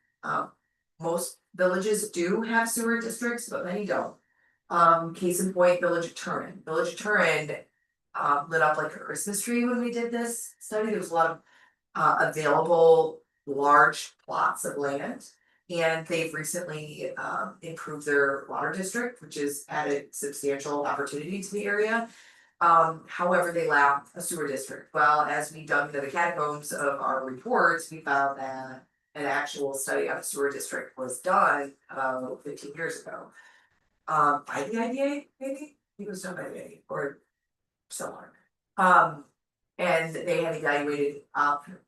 most villages do have sewer districts, but many don't. Case in point, Village of Turin. Village of Turin lit up like a Christmas tree when we did this study. There was a lot of available large plots of land. And they've recently improved their water district, which has added substantial opportunity to the area. However, they lack a sewer district. Well, as we dug into the catacombs of our reports, we found that an actual study of a sewer district was done about 15 years ago. By the IDA, maybe? It was done by the IDA or someone. And they had evaluated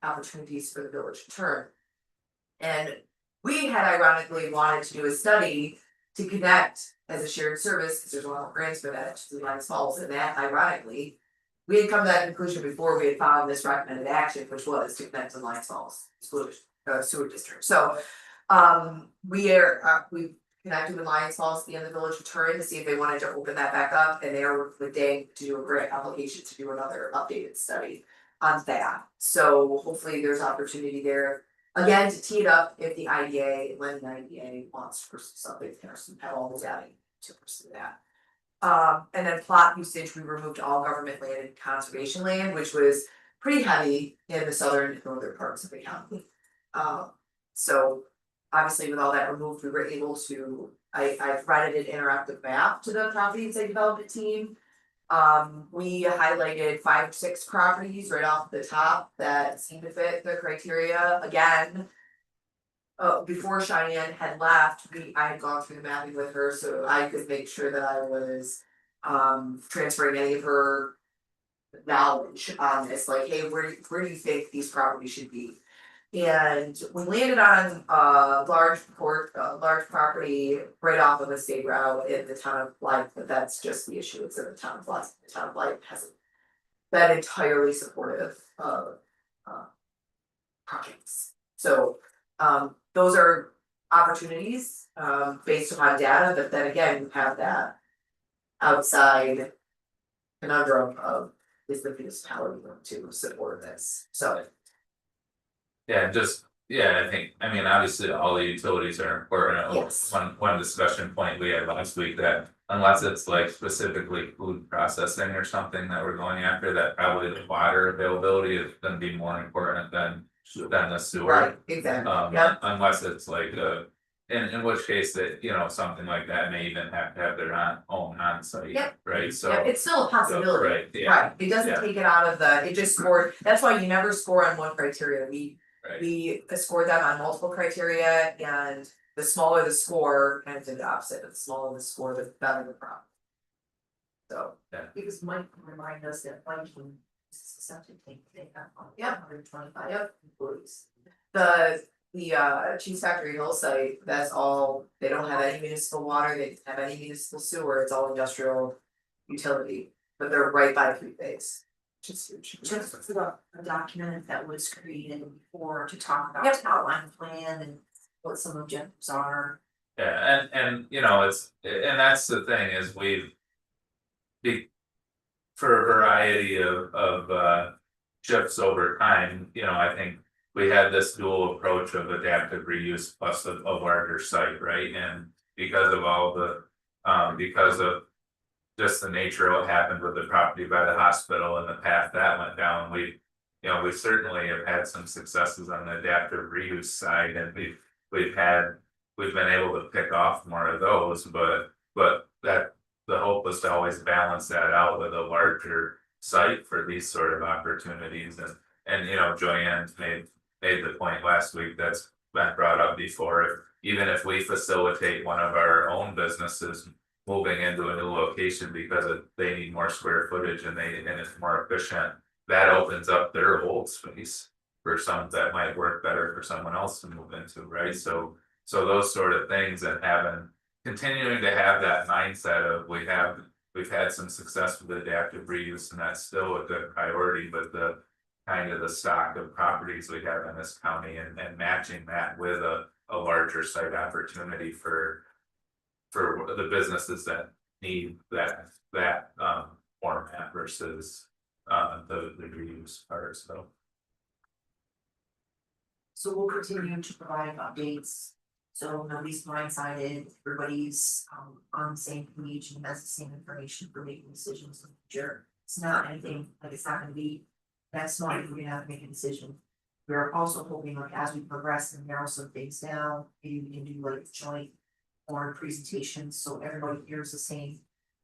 opportunities for the village to turn. And we had ironically wanted to do a study to connect as a shared service, because there's a lot of grants for that, to Lyons Falls, and that ironically, we had come to that conclusion before we had found this recommended action, which was to connect to Lyons Falls sewer district. So we connected with Lyons Falls at the end of the Village of Turin to see if they wanted to open that back up, and they were with Dang to do a grant application to do another updated study on that. So hopefully there's opportunity there. Again, to tee it up if the IDA, when the IDA wants to pursue something, there's some all the data to pursue that. And then plot usage, we removed all government land and conservation land, which was pretty heavy in the southern and northern parts of the county. So obviously with all that removed, we were able to, I provided an interactive map to the property and site development team. We highlighted 5 or 6 properties right off the top that seemed to fit the criteria. Again, before Cheyenne had left, I had gone through the mapping with her, so I could make sure that I was transferring any of her knowledge on this, like, hey, where do you think these properties should be? And we landed on a large property right off of a state route in the town of Blythe, but that's just the issue, it's in the town of Blythe. The town of Blythe hasn't been entirely supportive of projects. So those are opportunities based upon data, but then again, you have that outside conundrum of is the municipality going to support this, so. yeah, I think, I mean, obviously, all the utilities are important. Yes. One discussion point we had last week that unless it's like specifically food processing or something that we're going after, that probably the water availability is gonna be more important than the sewer. Right, exactly, Unless it's like a in which case that, you know, something like that may even have to have their own on-site, Yep. right, so. Yeah, it's still a possibility. Right, yeah, Right, it doesn't Yeah. take it out of the, it just scored, that's why you never score on one criteria, right, we scored them on multiple criteria and the smaller the score, kind of did the opposite, the smaller the score, the better the problem. So, Because Mike reminded us that Viking is a septic tank, they have Yeah. 125 employees. the Cheese Factory Hill site, that's all, they don't have any municipal water, they don't have any municipal sewer, it's all industrial utility, but they're right by Food Base. Just for a document that was created before to talk about Yep. the outline plan and what some objectives are. yeah, and you know, and that's the thing is we've. For a variety of shifts over time, you know, I think we had this dual approach of adaptive reuse plus a larger site, right? And because of all the, because of just the nature of what happened with the property by the hospital and the path that went down, we, you know, we certainly have had some successes on the adaptive reuse side, and we've been able to pick off more of those, but that the hope was to always balance that out with a larger site for these sort of opportunities, and you know, Joanne made the point last week that's been brought up before. Even if we facilitate one of our own businesses moving into a new location because they need more square footage and it's more efficient, that opens up their old space for some that might work better for someone else to move into, right? So those sort of things, and continuing to have that mindset of we've had some success with adaptive reuse, and that's still a good priority, but the kind of the stock of properties we have in this county and matching that with a larger site opportunity for the businesses that need that format versus the reuse part, so. So we'll continue to provide updates. So nobody's blindsided, everybody's on the same page and has the same information for making decisions in the future. It's not anything, like it's not gonna be, that's not, we're gonna have to make a decision. We're also hoping like as we progress and narrow some things down, maybe we can do like joint or presentations, so everybody hears the same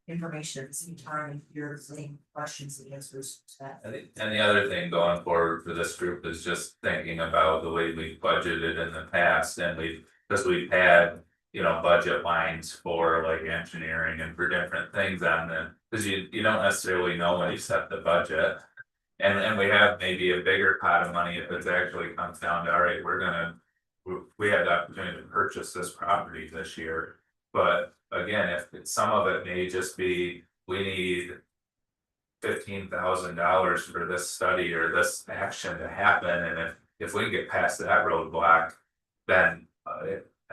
information at the same time and hears the same questions and answers to that. And the other thing going forward for this group is just thinking about the way we budgeted in the past, and because we've had, you know, budget lines for like engineering and for different things on them, because you don't necessarily know when you set the budget. And we have maybe a bigger pot of money if it actually comes down to, all right, we had the opportunity to purchase this property this year. But again, if some of it may just be, we need $15,000 for this study or this action to happen, and if we can get past that roadblock, then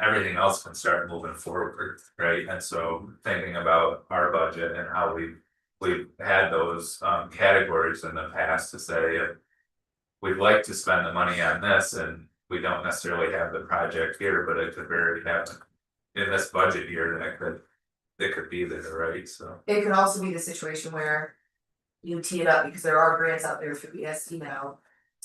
everything else can start moving forward, right? And so thinking about our budget and how we've had those categories in the past to say we'd like to spend the money on this, and we don't necessarily have the project here, but it could very happen in this budget year, that it could be there, right? So It could also be the situation where you tee it up, because there are grants out there through ESC now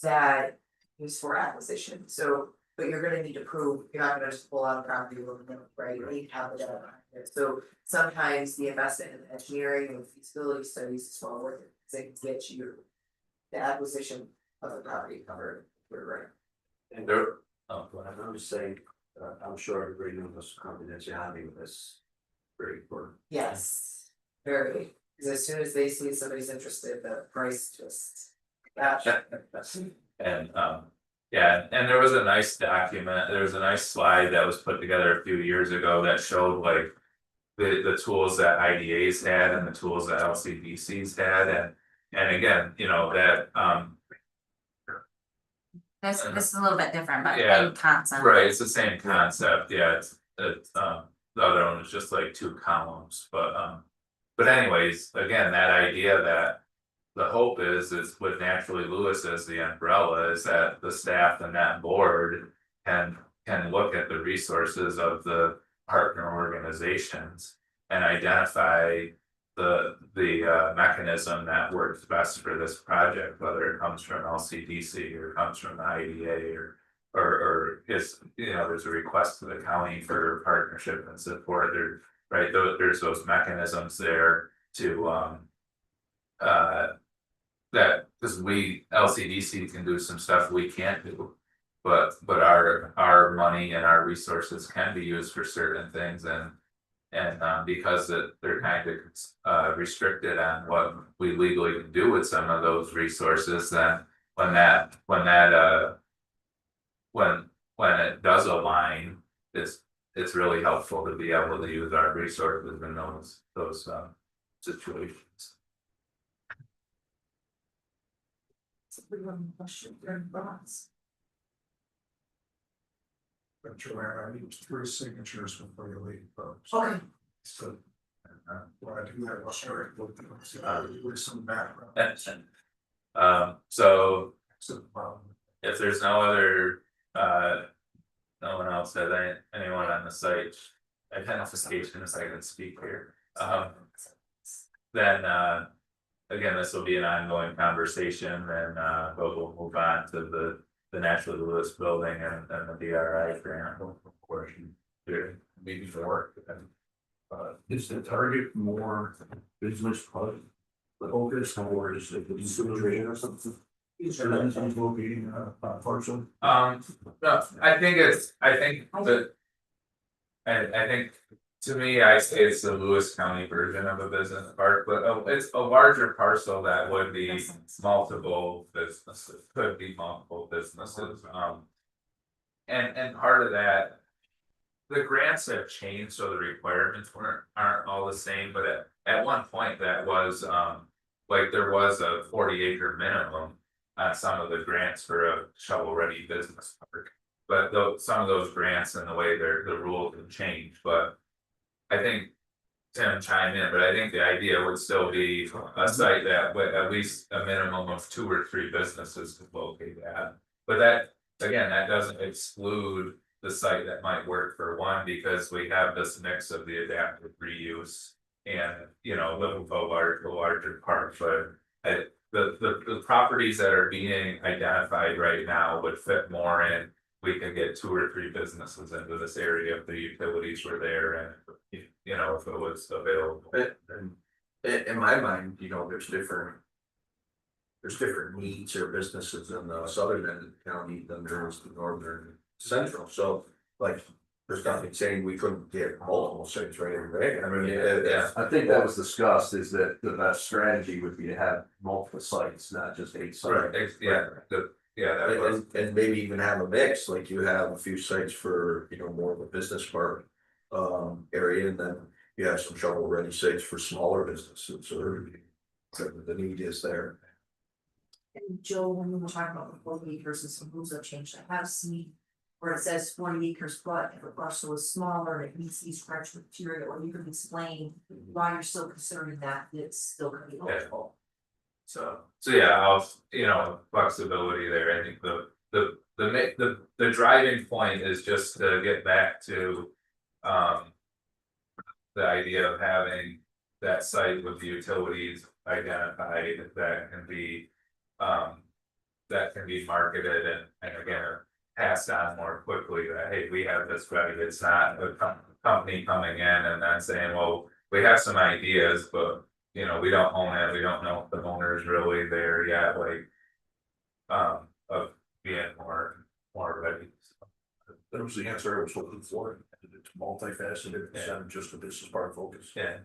that use for acquisition, so, but you're gonna need to prove, you're not gonna just pull out a property, right, you need to have the data behind it. So sometimes the investment in engineering and feasibility studies is well worth it, because they can get you the acquisition of the property covered, right? And there, I'm just saying, I'm sure everybody knows confidentiality with this. Very important. Yes, very, because as soon as they see somebody's interested, the price just. Gotcha. and yeah, and there was a nice document, there was a nice slide that was put together a few years ago that showed like the tools that IDAs had and the tools that LCDCs had, and again, you know, that This is a little bit different, but Yeah. same concept. right, it's the same concept, yeah, it's the other one was just like 2 columns, but anyways, again, that idea that the hope is with Naturally Lewis as the umbrella, is that the staff and that board can look at the resources of the partner organizations and identify the mechanism that works best for this project, whether it comes from LCDC or comes from the IDA or is, there's a request to the county for partnership and support there, right, there's those mechanisms there to, that, because LCDC can do some stuff we can't do. But our money and our resources can be used for certain things and because they're kind of restricted on what we legally can do with some of those resources, then when it does align, it's really helpful to be able to use our resources in those situations. But Joanne, I need 3 signatures before you leave, folks. Okay. So, when I do that, I'll start with some background. So So, if there's no other, no one else has anyone on the site identification, if I can speak here. Then, again, this will be an ongoing conversation and, but we'll move on to the Naturally Lewis building and the DRI grant portion. Maybe more. Is the target more business part? The focus or is it the consideration or something? Is there anything locating parcel? No, I think to me, I say it's the Lewis County version of a business park, but it's a larger parcel that would be multiple businesses, could be multiple businesses, and part of that. The grants have changed, so the requirements aren't all the same, but at one point that was, like there was a 40-acre minimum. On some of the grants for a shovel-ready business park, but some of those grants and the way the rules have changed, but. I think Tim chime in, but I think the idea would still be a site that with at least a minimum of 2 or 3 businesses could locate at. But that, again, that doesn't exclude the site that might work for one, because we have this mix of the adaptive reuse and, little larger park, but the properties that are being identified right now would fit more in. We could get 2 or 3 businesses into this area if the utilities were there and, if it was available. And in my mind, there's different needs or businesses in the southern end of the county than there is the northern central, so like. There's nothing saying we couldn't get multiple sites right away. I mean, I think that was discussed, is that the best strategy would be to have multiple sites, not just 8 sites. Right, And maybe even have a mix, like you have a few sites for, more of a business park. Area, and then you have some shovel ready sites for smaller businesses, or the need is there. And Joe, when we were talking about the 40 acres and some rules have changed, I have seen where it says 40 acres, but if a parcel is smaller, it meets these criteria, or you can explain why you're still considering that it's still gonna be eligible. So yeah, flexibility there. I think the driving point is just to get back to. The idea of having that site with the utilities identified that can be marketed and again passed on more quickly, that hey, we have this ready. It's not a company coming in and then saying, well, we have some ideas, but we don't own it, we don't know if the owner is really there yet, like of being more ready. That was the answer I was looking for. It's multifaceted, it's not just a business park focus. Yeah.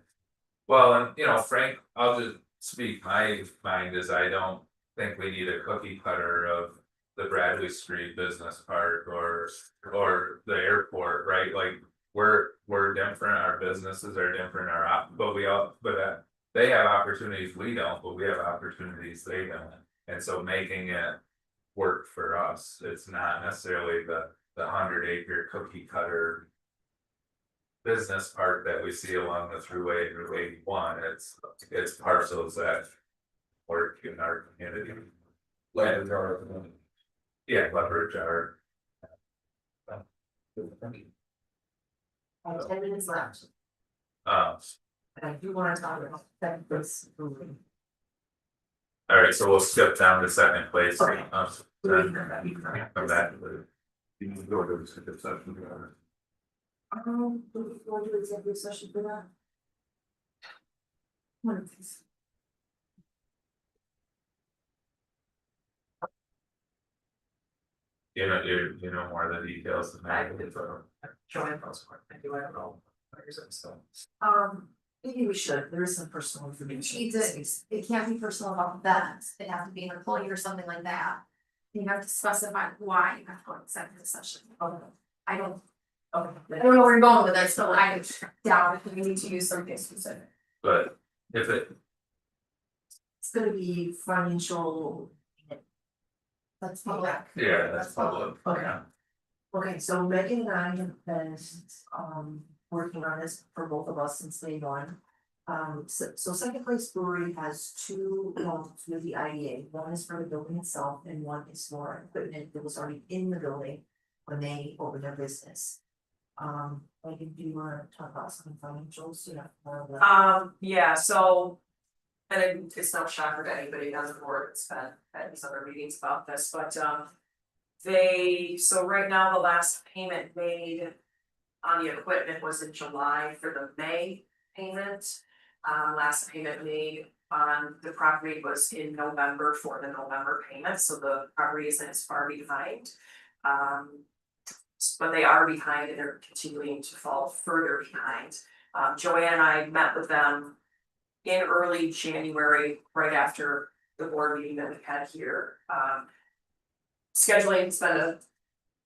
Well, and Frank, I'll just speak my mind is I don't think we need a cookie cutter of the Bradley Street Business Park or the airport, right? Like we're different, our businesses are different, but they have opportunities we don't, but we have opportunities they don't. And so making it work for us, it's not necessarily the 100-acre cookie cutter business park that we see along the thruway and Route 81. It's parcels that work in our community. Leverage our. Thank you. 10 minutes left, Um, and I do want to talk about this. all right, so we'll skip down to second place. Okay. Come back. You can go to the executive session. Do we go to executive session for that? One of these. You know more of the details than I that. did. Joanne knows what I do, I don't know. So. Maybe we should, there is some personal information. It can't be personal about that, it has to be an employee or something like that. You have to specify why you have to go to executive session. I don't know where you're going with that, so I doubt if we need to use something specific. But if it, It's gonna be financial. That's public. yeah, that's public, Okay. yeah. Okay, so Megan and I have been working on this for both of us since day one. So Second Place Brewery has two loans with the IDA, one is for the building itself and one is for equipment that was already in the building when they opened their business. Megan, do you wanna talk about some financials, more of that? Yeah, so. And it's no shocker to anybody on the board, it's been at these other meetings about this, but so right now, the last payment made on the equipment was in July for the May payment. Last payment made on the property was in November for the November payment, so the property isn't as far behind. But they are behind and they're continuing to fall further behind. Joanne and I met with them in early January, right after the board meeting that we had here. Scheduling's been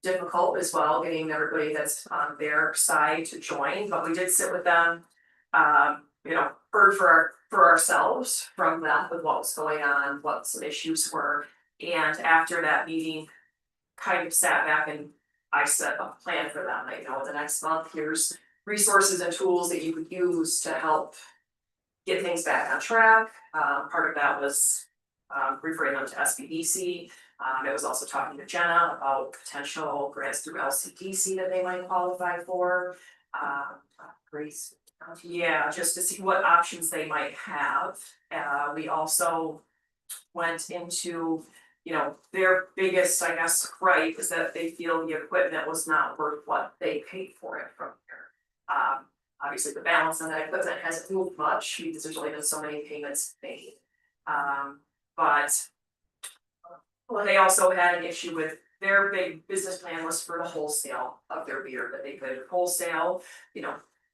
difficult as well, getting everybody that's on their side to join, but we did sit with them. Heard for ourselves from them with what was going on, what some issues were. And after that meeting, kind of sat back and I set a plan for them, the next month, here's resources and tools that you could use to help get things back on track. Part of that was referring them to SBDC. It was also talking to Jenna about potential grants through LCDC that they might qualify for. Grace. Yeah, just to see what options they might have. We also went into, their biggest, I guess, gripe is that they feel the equipment was not worth what they paid for it from here. Obviously, the balance on that equipment hasn't moved much because there's only been so many payments made. But they also had an issue with their big business plan was for the wholesale of their beer, that they could wholesale,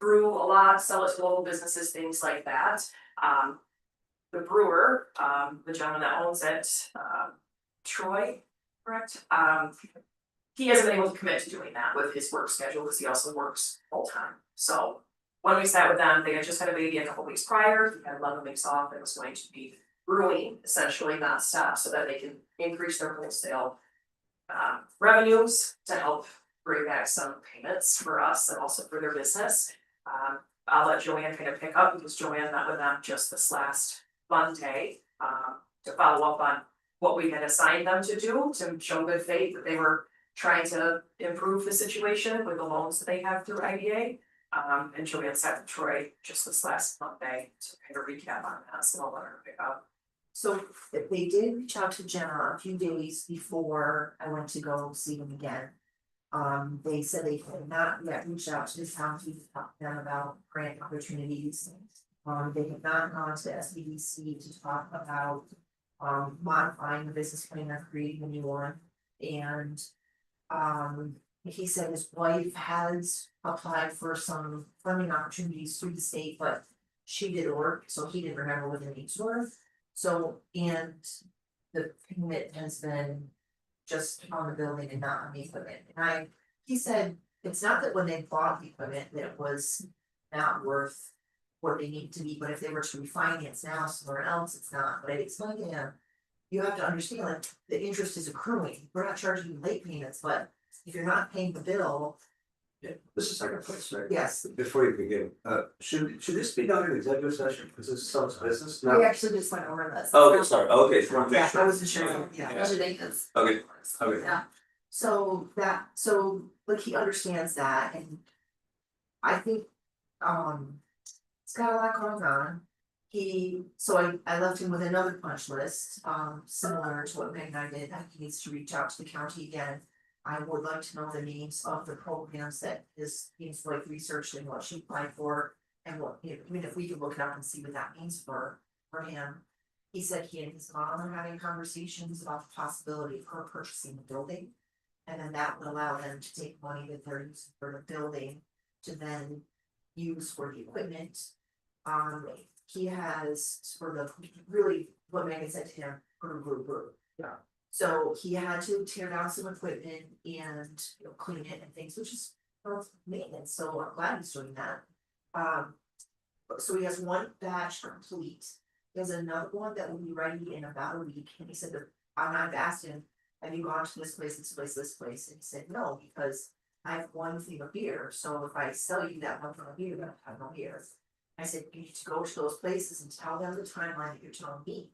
brew a lot, sell it to local businesses, things like that. The brewer, the gentleman that owns it, Troy, correct? He hasn't been able to commit to doing that with his work schedule because he also works full time. So when we sat with them, they had just had a baby a couple weeks prior, he had 11 weeks off, and was going to be brewing essentially nonstop so that they can increase their wholesale revenues to help bring back some payments for us and also for their business. I'll let Joanne kind of pick up because Joanne met with them just this last Monday to follow up on what we had assigned them to do to show good faith that they were trying to improve the situation with the loans that they have through IDA. And Joanne sat with Troy just this last Monday to kind of recap on that, so I'll let her pick up. So they did reach out to Jenna a few days before I went to go see them again. They said they had not yet reached out to the county to talk to them about grant opportunities. They have not gone to SBDC to talk about modifying the business plan or creating a new one. And he said his wife has applied for some funding opportunities through the state, but she did work, so he didn't remember what the needs were. So, and the payment has been just on the building and not on the equipment. And he said, it's not that when they bought the equipment that it was not worth what they need to be, but if they were to refinance now somewhere else, it's not. But I explained to him, you have to understand, like, the interest is accruing. We're not charging you late payments, but if you're not paying the bill. This is Second Place, right? Yes. Before you begin, should this be done in executive session, because this is someone's business? We actually just went over this. Oh, okay, sorry, okay, so one Yeah, thing. I wasn't sure, yeah. Everything is. Okay, okay. Yeah. So like he understands that and. I think, it's got a lot going on. I left him with another punch list, similar to what Meg and I did, that he needs to reach out to the county again. I would like to know the names of the programs that he's like researched and what she applied for. And what, I mean, if we could look it up and see what that means for him. He said he and his mom are having conversations about the possibility of her purchasing the building. And then that would allow them to take money that they're using for the building to then use for the equipment. He has for the really what Megan said to him, brew. Yeah. So he had to tear down some equipment and clean it and things, which is maintenance, so I'm glad he's doing that. So he has one batch complete. There's another one that will be ready in about a week, and he said that I've asked him, have you gone to this place, and he said no, because I have one thing of beer, so if I sell you that one thing of beer, then I have no beer. I said, you need to go to those places and tell them the timeline that you're telling me.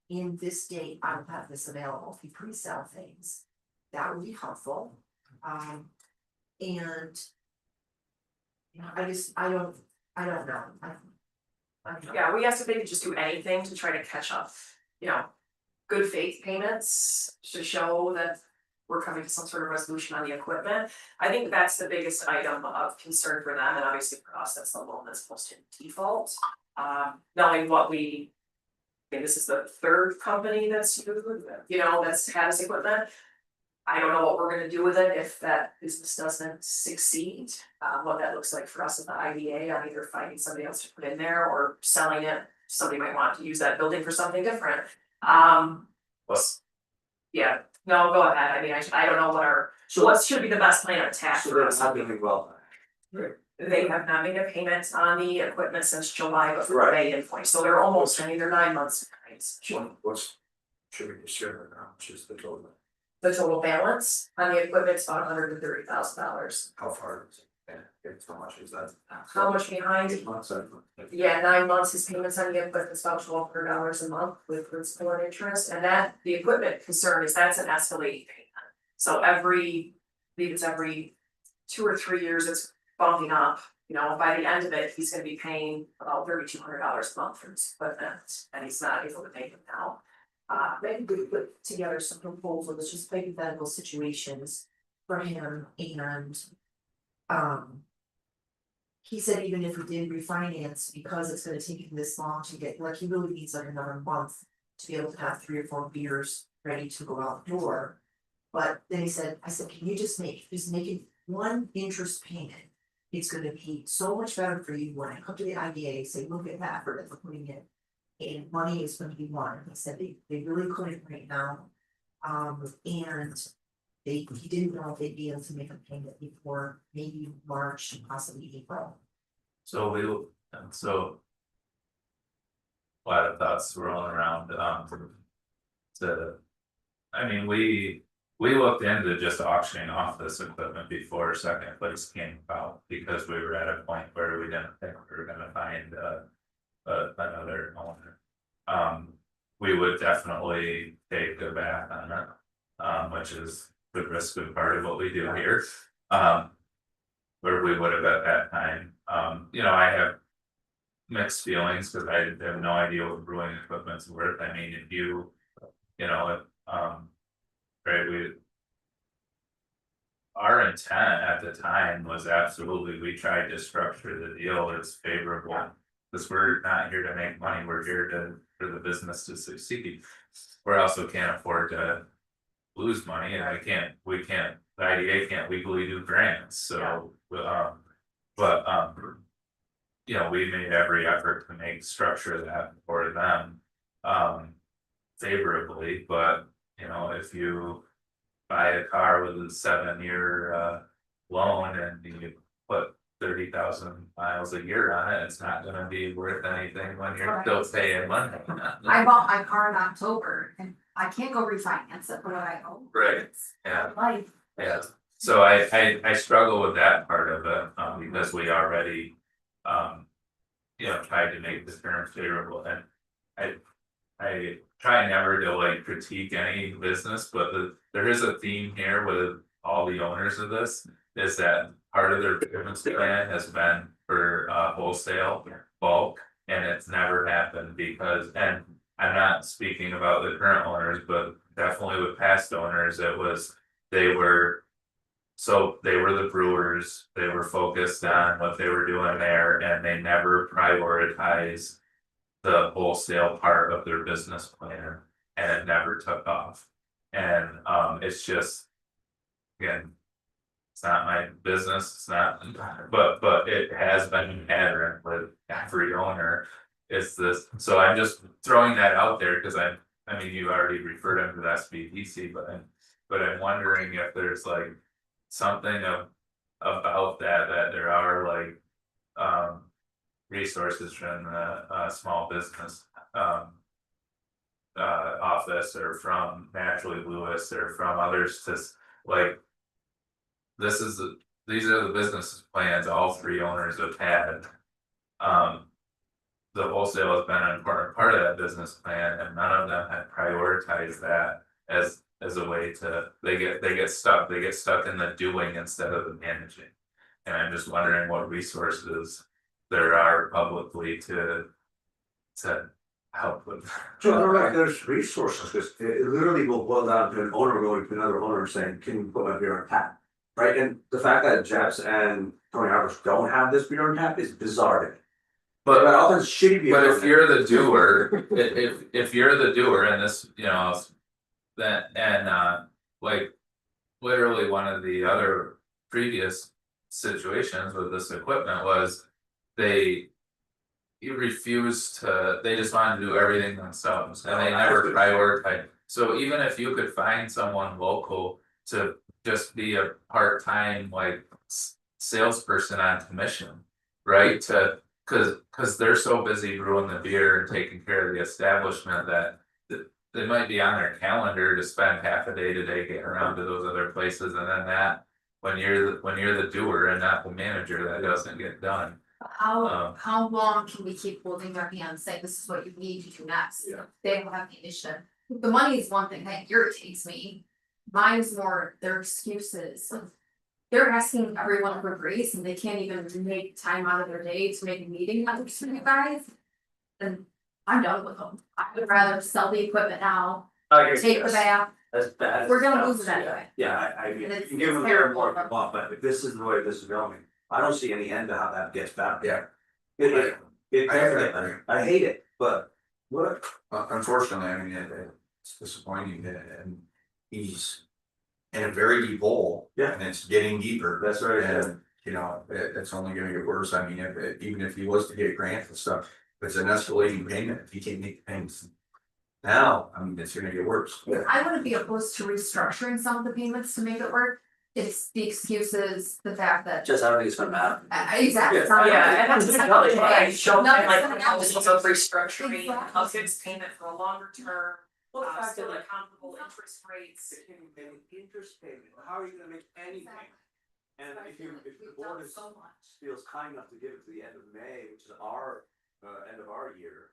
In this date, I will have this available if you pre-sell things. That would be helpful. And you know, I don't know. I don't know. Yeah, we asked if they could just do anything to try to catch up, you know, good faith payments to show that we're coming to some sort of resolution on the equipment. I think that's the biggest item of concern for them, and obviously for us, that's the loan that's supposed to default. Knowing what we, I mean, this is the third company that's, you know, that's had this equipment. I don't know what we're gonna do with it if that business doesn't succeed, what that looks like for us at the IDA, on either finding somebody else to put in there or selling it. Somebody might want to use that building for something different. Yeah, no, go ahead, I mean, I don't know what should be the best plan of attack So for that's us. not doing well. They have not made a payment on the equipment since July, but Right. May invoice, so they're almost, I mean, they're 9 months behind. Should we share how much is the total? The total balance on the equipment's about $130,000. How far is it? Yeah, how much is that? How much behind? Yeah, 9 months, his payments on the equipment's about $1,200 a month with principal and interest, and that, the equipment concern is that's an escalating payment. So I believe it's every 2 or 3 years, it's bumping up, you know, by the end of it, he's gonna be paying about $3,200 a month for his equipment, and he's not able to pay them now. Maybe we could put together some proposals, just hypothetical situations for him and. He said even if we did refinance, because it's gonna take him this long to get, like, he really needs like another month to be able to have 3 or 4 beers ready to go out the door. But then he said, I said, can you just make it one interest payment? It's gonna be so much better for you when I come to the IDA, say, look at that effort that we're putting in. And money is going to be one, he said they really couldn't right now. And he didn't know if they'd be able to make a payment before maybe March and possibly April. So a lot of thoughts rolling around, I mean, we looked into just auctioning off this equipment before second place came about, because we were at a point where we didn't think we were gonna find, another owner. We would definitely take a bath on it, which is the risk of part of what we do here. Where we would have at that time, you know, I have mixed feelings, because I have no idea what brewing equipment's worth. I mean, if you know, right, our intent at the time was absolutely, we tried to structure the deal as favorable. Because we're not here to make money, we're here for the business to succeed. We also can't afford to lose money, and we can't, the IDA can't legally do grants, so, you know, we made every effort to make structure that for them. Favorably, but, you know, if you buy a car with a 7-year loan and you put 30,000 miles a year on it, it's not gonna be worth anything when you're still paying money. I bought my car in October and I can't go refinance it for what I owe. Right, yeah. Life. Yeah, so I struggle with that part of it, because we already, you know, tried to make the terms favorable, and I try never to like critique any business, but there is a theme here with all the owners of this, is that part of their business plan has been for wholesale bulk, and it's never happened because, and I'm not speaking about the current owners, but definitely with past owners, they were So they were the brewers, they were focused on what they were doing there, and they never prioritized. The wholesale part of their business plan, and it never took off. And it's just. Again. It's not my business, it's not, but it has been a pattern with every owner. Is this, so I'm just throwing that out there, cause I mean, you already referred him to the SBDC, but I'm wondering if there's like. Something about that there are like. Resources from the small business. Office or from Naturally Lewis or from others to like. These are the business plans all three owners have had. The wholesale has been an important part of that business plan, and none of them have prioritized that as a way to, they get stuck in the doing instead of the managing. And I'm just wondering what resources there are publicly to help with. So I don't know if there's resources, because it literally will boil down to an owner going to another owner and saying, can you put my beer on tap? Right, and the fact that Jeffs and Tony Roberts don't have this beer on tap is bizarre to me. But often shitty beer. But if you're the doer, if you're the doer and this, you know. That and like literally one of the other previous situations with this equipment was they refused to, they just wanted to do everything themselves and they never prioritized. So even if you could find someone local to just be a part-time like salesperson on commission, right? To cause they're so busy brewing the beer and taking care of the establishment that they might be on their calendar to spend half a day today getting around to those other places, and then that when you're the doer and not the manager, that doesn't get done. How long can we keep holding their hands, saying this is what you need to do next? Yeah. They don't have the initiative. The money is one thing that irritates me. Mine's more their excuses. They're asking everyone for grace and they can't even make time out of their day to make a meeting out of you guys. And I'm done with them. I would rather sell the equipment now, take the bath. That's bad. We're gonna lose it anyway. Yeah, I mean, And you it's can give them a little more if terrible. you want, but if this is the way this is going, I don't see any end to how that gets better. Yeah. I hate it, but what? Unfortunately, I mean, it's disappointing and he's in a very deep hole. Yeah. And it's getting deeper. That's right. And, you know, it's only gonna get worse. I mean, even if he was to get grants and stuff, if it's an escalating payment, if he can't make the payments. Now, I mean, it's gonna get worse. I wouldn't be opposed to restructuring some of the payments to make it work. It's the excuses, the fact that. Just, I don't think it's gonna matter. Exactly. it's not Yeah, gonna- and that's another thing, I showed them Nothing's like gonna proposals happen. of restructuring, Exactly. a fixed payment for a longer term. Well, the fact Still that, at comparable interest rates. Interest payment, how are you gonna make anything? And if the board is, So much. feels kind enough to give it to the end of May, which is our, end of our year.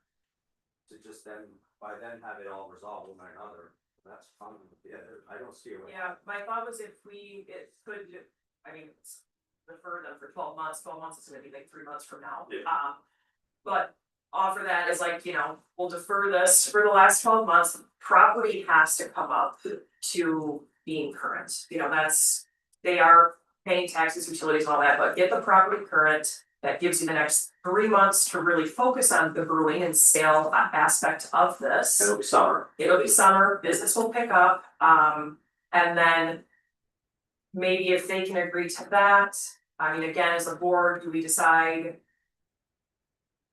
To just then, by then have it all resolved one way or another, that's fine, yeah, I don't see a way. Yeah, my thought was if it could, I mean, defer them for 12 months, 12 months is gonna be like 3 months from now. Yeah. But offer that as like, you know, we'll defer this for the last 12 months, property has to come up to being current, you know, they are paying taxes, utilities, all that, but get the property current. That gives you the next 3 months to really focus on the brewing and sale aspect of this. It'll be summer. It'll be summer, business will pick up, and then. Maybe if they can agree to that, I mean, again, as a board, do we decide?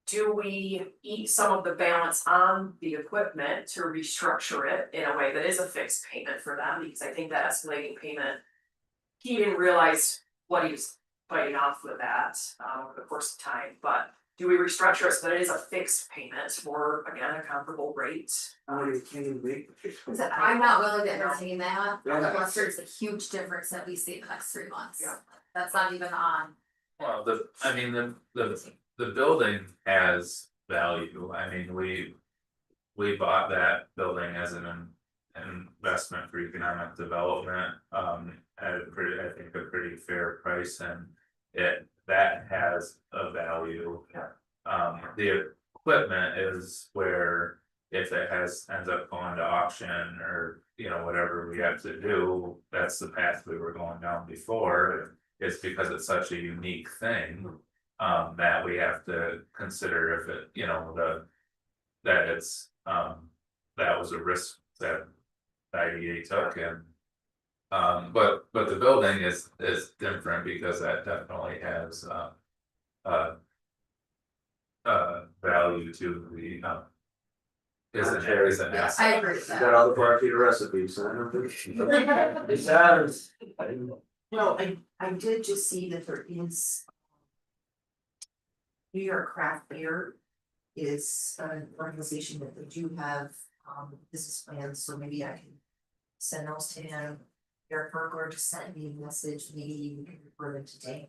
Do we eat some of the balance on the equipment to restructure it in a way that is a fixed payment for them, because I think that escalating payment. He didn't realize what he was biting off with that, over the course of time, but. Do we restructure it so that it is a fixed payment for, again, a comparable rate? You can't even make. So I'm not willing to entertain that, Yeah. unless there's a huge difference that we see in the next 3 months. Yeah. That's not even on. Well, the building has value. I mean, we bought that building as an investment for economic development, at a pretty fair price, and that has a value. The equipment is where if it ends up going to auction or, you know, whatever we have to do, that's the path we were going down before. It's because it's such a unique thing, that we have to consider if it, you know, that it's, that was a risk that IDA took and. But the building is different because that definitely has, value to the, is an I asset. agree with You got that. all the Barkeita recipes, I don't think. It sounds. No, I did just see that there is. New York Craft Beer is an organization that they do have business plans, so maybe I can send those to him. Eric Berger just sent me a message, maybe you can refer them to Dank.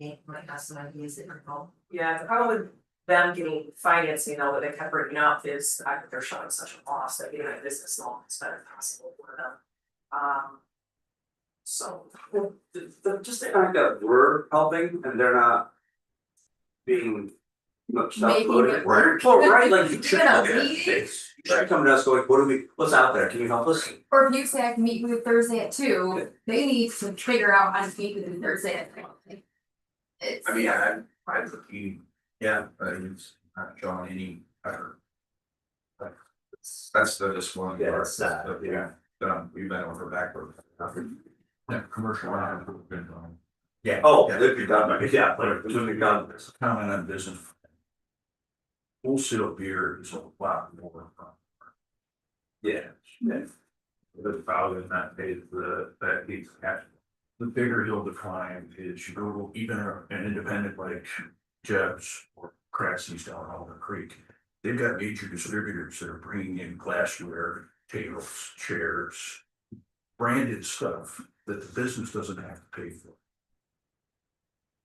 Dank might have some ideas that are help. Yeah, the problem with them getting financing, though, that they kept bringing up is the fact that they're showing such a loss that getting a business loan is better possible for them. So, Just the fact that we're helping and they're not. Being. Making it work. Well, right, like you should You know, look at we- it. You should come to us going, what do we, what's out there, can you help us? Or if you say I can meet with you Thursday at 2, they need to figure out how to meet with you Thursday at 3. It's. I mean, I looking, yeah, but it's not showing any better. That's the just one. Yeah, it's sad, Yeah, we've been over backward. Yeah, commercial. Yeah, oh, they'd be done, but yeah, but it would be done. Comment on business. Wholesale beer is a lot more. Yeah, yeah. The value in that pays that keeps cash. The bigger he'll decline is you go even an independent like Jeb's or Crassey's down Alder Creek. They've got major distributors that are bringing in glassware, tables, chairs, branded stuff that the business doesn't have to pay for.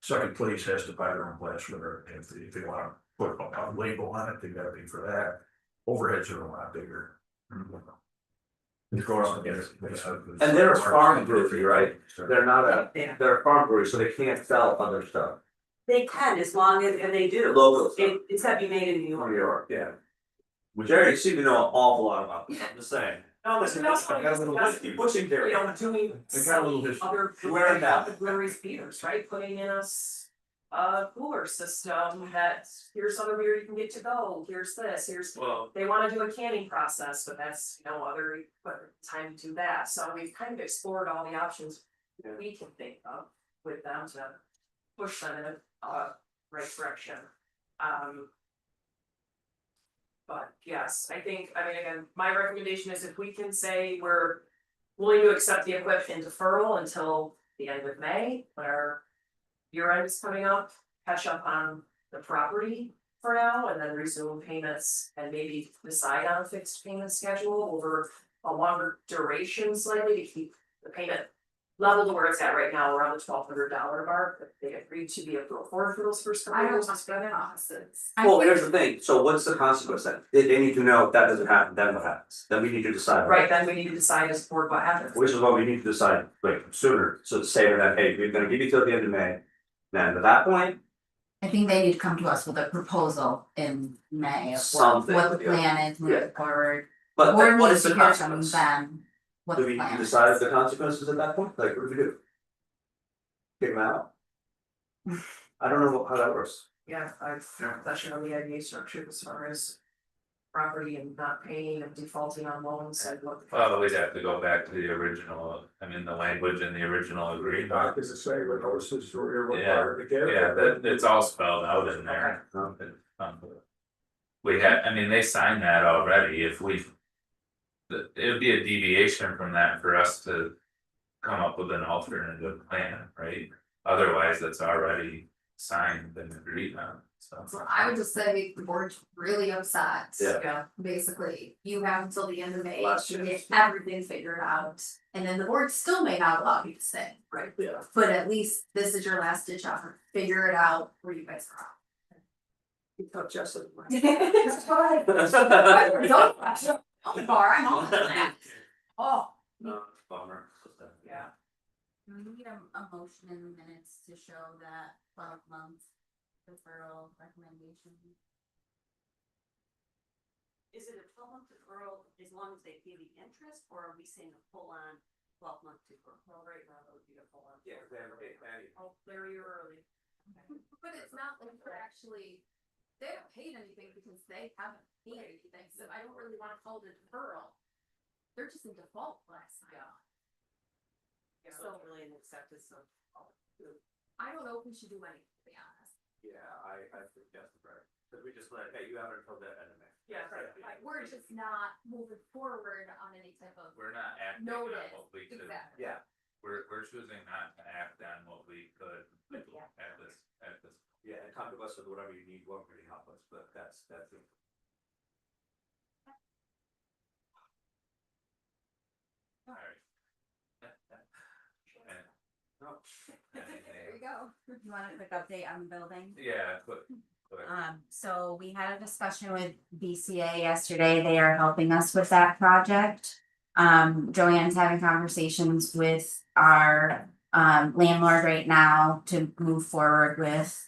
Second place has to buy their own glassware, and if they wanna put a label on it, they gotta pay for that. Overheads are a lot bigger. And they're a farm brewery, right? They're not they're a farm brewery, so they can't sell other stuff. They can, as long as, and they do. Local stuff. It's gotta be made in New New York. York, yeah. Jerry, you seem to know an awful lot about this, I'm just saying. no, listen, that's I got a little whiskey pushing you Jerry. know, doing I got a little history. other Where in that? other breweries beers, right, putting in a cooler system that here's other beer you can get to go, here's this, here's. Well, They wanna do a canning process, but that's, you know, other, but time to do that, so we've kind of explored all the options we can think of with them to push them in a right direction. But yes, I think, I mean, again, my recommendation is if we can say we're willing to accept the equipment deferral until the end of May, when our year end is coming up, catch up on the property for now, and then resume payments and maybe decide on a fixed payment schedule over a longer duration slightly to keep the payment level to where it's at right now, around the $1,200 mark, that they agreed to be able to afford for those first couple I don't years. want to go opposites. Well, here's the thing, so what's the consequence then? They need to know if that doesn't happen, then what happens? Then we need to decide. Right, then we need to decide as a board what happens. Which is what we need to decide, like, sooner, so say that, hey, we're gonna give you till the end of May. Then at that point, I think they need to come to us with a proposal in May of what Something, what the yeah. plan is moving forward. but Board what needs is to the hear from consequence? them, what Do the we plan is. decide the consequences at that point, like, what do we do? Kick them out? I don't know how that works. Yeah, I've touched on the IDA structure as far as property and not paying and defaulting on loans and what. well, we'd have to go back to the original, I mean, the language in the original agreement. Does it say what notices or what Yeah, part to give? Yeah, it's all spelled out in there. We had, I mean, they signed that already, if we. It would be a deviation from that for us to come up with an alternative plan, right? Otherwise, it's already signed and agreed on, so. So I would just say the board's really upset. Yeah. Yeah, Basically, you have until the end of May Last to year. get everything figured out, and then the board still may not allow you to stay. right. Yeah. But at least this is your last ditch effort, figure it out where you guys are at. You took Justin. That's fine. I'm far, I'm all that. Oh. No, bummer. Yeah. We need a motion in the minutes to show that 12 month deferral recommendation. is it a 12-month deferral as long as they pay the interest, or are we saying a full-on 12-month deferral? Well, right now, that would be a full on. Yeah, Oh, Larry, you're early. But it's not like they're actually, they haven't paid anything because they haven't paid anything, so I don't really wanna call it a deferral. They're just in default last night. Yeah, so it's really an acceptance of. I don't know if we should do anything, to be honest. Yeah, I think that's right, cause we just let, hey, you have it until the end of May. Yeah, right. Like, we're just not moving forward on any type of. We're not acting on Notice, what we could. exactly. Yeah, We're choosing not to act on what we could Yeah. at this. yeah, and come to us with whatever you need, won't really help us, but that's it. Alright. And, No. There you go. You want a quick update on the building? yeah, quick. So we had a discussion with BCA yesterday. They are helping us with that project. Joanne's having conversations with our landlord right now to move forward with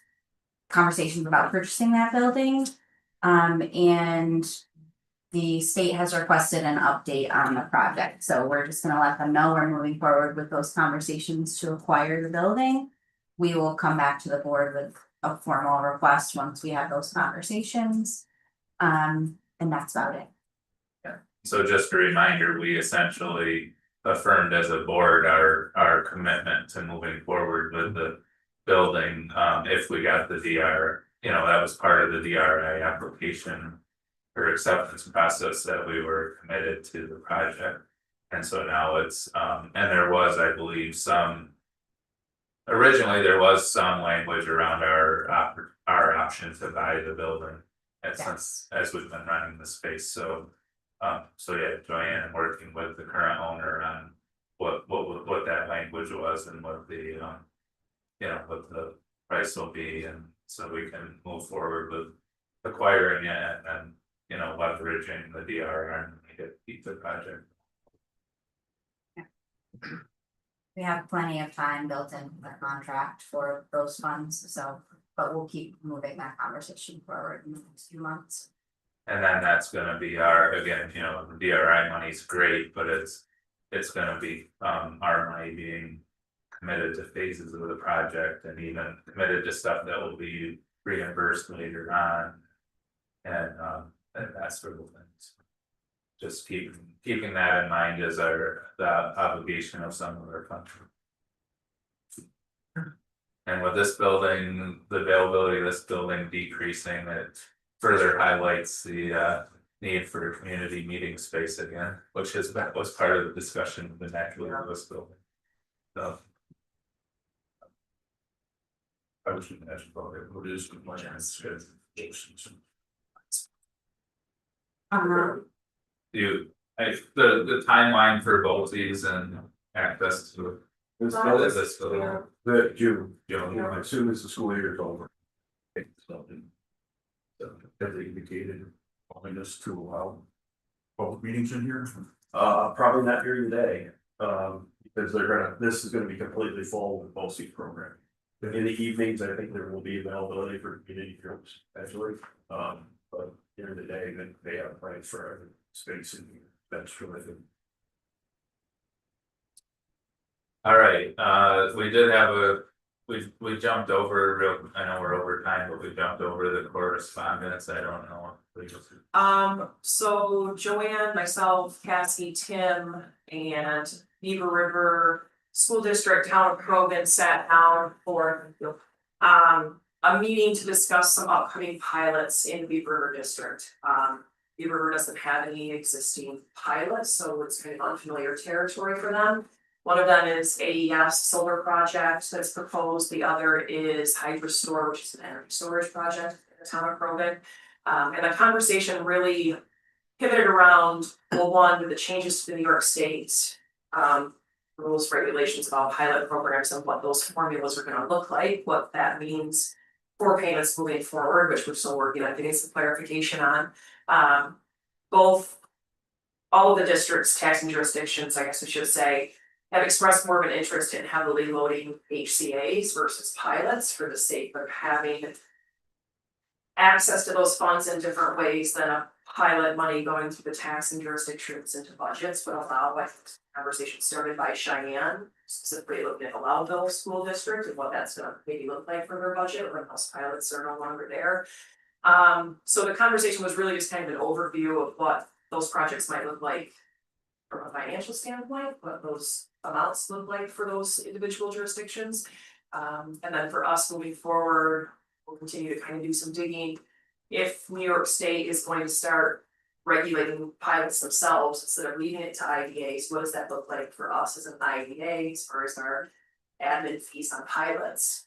conversations about purchasing that building. And the state has requested an update on the project, so we're just gonna let them know we're moving forward with those conversations to acquire the building. We will come back to the board with a formal request once we have those conversations. And that's about it. So just a reminder, we essentially affirmed as a board our commitment to moving forward with the building, if we got the DR, that was part of the DRI application. Or acceptance process that we were committed to the project. And so now it's, and there was, I believe, originally there was some language around our option to buy the building. And since, as we've been running the space, so yeah, Joanne working with the current owner on what that language was and what the, what the price will be, and so we can move forward with acquiring it and leveraging the DRR and keep the project. We have plenty of time built into the contract for those funds, so, but we'll keep moving that conversation forward in the next few months. And then that's gonna be our, again, the DRI money's great, but it's gonna be, our money being committed to phases of the project and even committed to stuff that will be reimbursed later on. And that sort of things. Just keeping that in mind as the obligation of some of our country. And with this building, the availability of this building decreasing, it further highlights the need for community meeting space again, which was part of the discussion of the Natural Lewis building. So. I was gonna ask about it, what is the plan? The timeline for both these and access to This this building. The June, as soon as the school year is over. Something. So, as they indicated, wanting us to allow both meetings in here? Probably not during the day, because this is gonna be completely full with both seat programming. In the evenings, I think there will be availability for community groups, actually, but during the day, then they have plans for other space in here, that's terrific. All right, we did have we jumped over I know we're over time, but we jumped over the correspondence, I don't know. So Joanne, myself, Cassie, Tim, and Beaver River School District, Town of Crogan sat down for a meeting to discuss some upcoming pilots in Beaver River District. Beaver River doesn't have any existing pilots, so it's kind of unfamiliar territory for them. One of them is AES solar project that's proposed, the other is HydroStore, which is an energy storage project in the town of Crogan. And the conversation really pivoted around, well, one, with the changes to the New York State rules, regulations about pilot programs and what those formulas are gonna look like, what that means for payments moving forward, which we're still working on getting some clarification on. All of the districts, taxing jurisdictions, I guess we should say, have expressed more of an interest in heavily loading HCAs versus pilots for the sake of having access to those funds in different ways than a pilot money going through the tax and jurisdictions into budgets would allow, like, conversation started by Cheyenne, specifically looking at the Loudville School District and what that's gonna maybe look like for their budget when those pilots are no longer there. So the conversation was really just kind of an overview of what those projects might look like from a financial standpoint, what those amounts look like for those individual jurisdictions. And then for us moving forward, we'll continue to kind of do some digging. If New York State is going to start regulating pilots themselves instead of leaving it to IDAs, what does that look like for us as an IDA as far as our admin fees on pilots?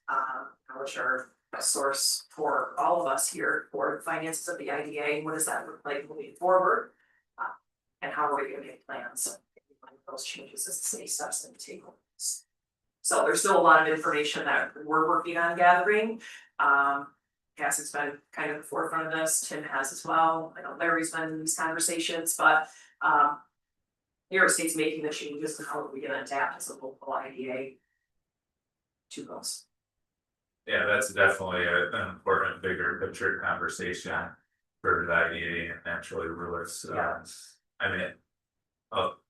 Which are a source for all of us here for the finances of the IDA, what does that look like moving forward? And how are we gonna make plans? Those changes as the city steps into take place. So there's still a lot of information that we're working on gathering. Cassie's been kind of the forefront of this, Tim has as well, I know Larry's been in these conversations, but New York State's making the changes, and how are we gonna adapt as a local IDA to those? Yeah, that's definitely an important bigger picture conversation for the IDA and naturally Lewis. Yeah. I mean,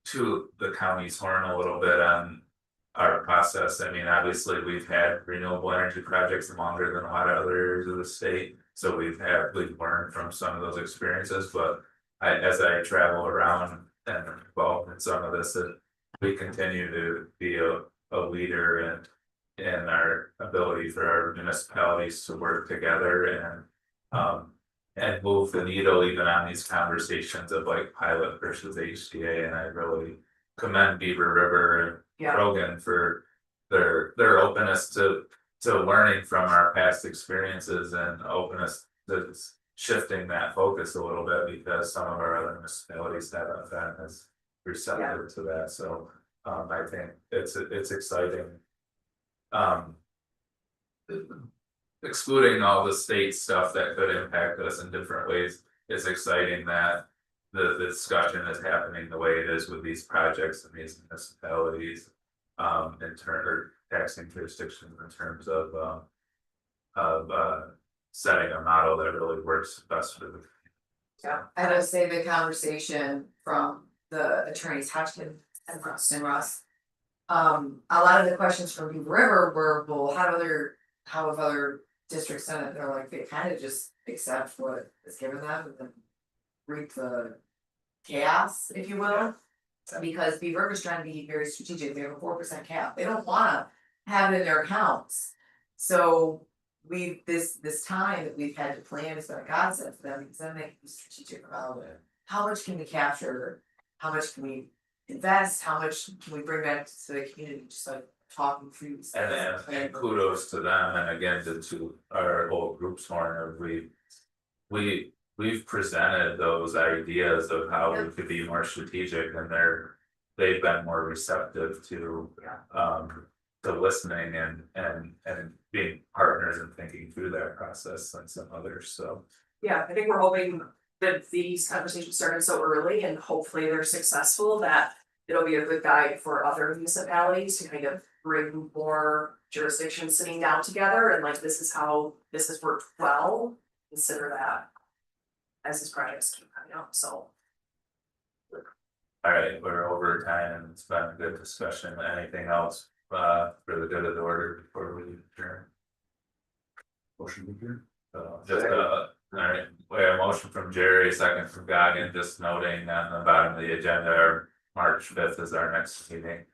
to the county's horn a little bit on our process. I mean, obviously, we've had renewable energy projects longer than a lot of other areas of the state. So we've learned from some of those experiences, but as I travel around and involved in some of this, we continue to be a leader in our ability for our municipalities to work together and move the needle even on these conversations of like pilot versus HDA. And I really commend Beaver River and Krogan for their openness to learning from our past experiences and openness to shifting that focus a little bit, because some of our other municipalities haven't been as receptive to that. So I think it's exciting. Excluding all the state stuff that could impact us in different ways, it's exciting that the discussion is happening the way it is with these projects and these municipalities. In turn, or taxing jurisdictions in terms of setting a model that really works best for the. Yeah, I would say the conversation from the attorneys Hodgkin and Russ. A lot of the questions from Beaver River were, well, how have other districts done it? They're like, they kind of just accept what is given them and then reap the chaos, if you will. Because Beaver River's trying to be very strategic, they have a 4% cap, they don't wanna have it in their accounts. So this time that we've had to plan has been a godsend for them, because then they can be strategic about it. How much can we capture, how much can we invest, how much can we bring back to the community, just like talking through. And kudos to them, and again to our whole group's horn, we've presented those ideas of how we could be more strategic, and they've been more receptive to listening and being partners and thinking through that process than some others, so. Yeah, I think we're hoping that these conversations started so early and hopefully they're successful, that it'll be a good guide for other municipalities to kind of bring more jurisdictions sitting down together and like, this is how this has worked well, consider that as these projects keep coming up, so. Alright, we're over time and it's been a good discussion. Anything else for the good of the order before we adjourn? Motion to adjourn. Just alright, we have a motion from Jerry, second from Goggin, just noting on the bottom of the agenda, March 5th is our next meeting.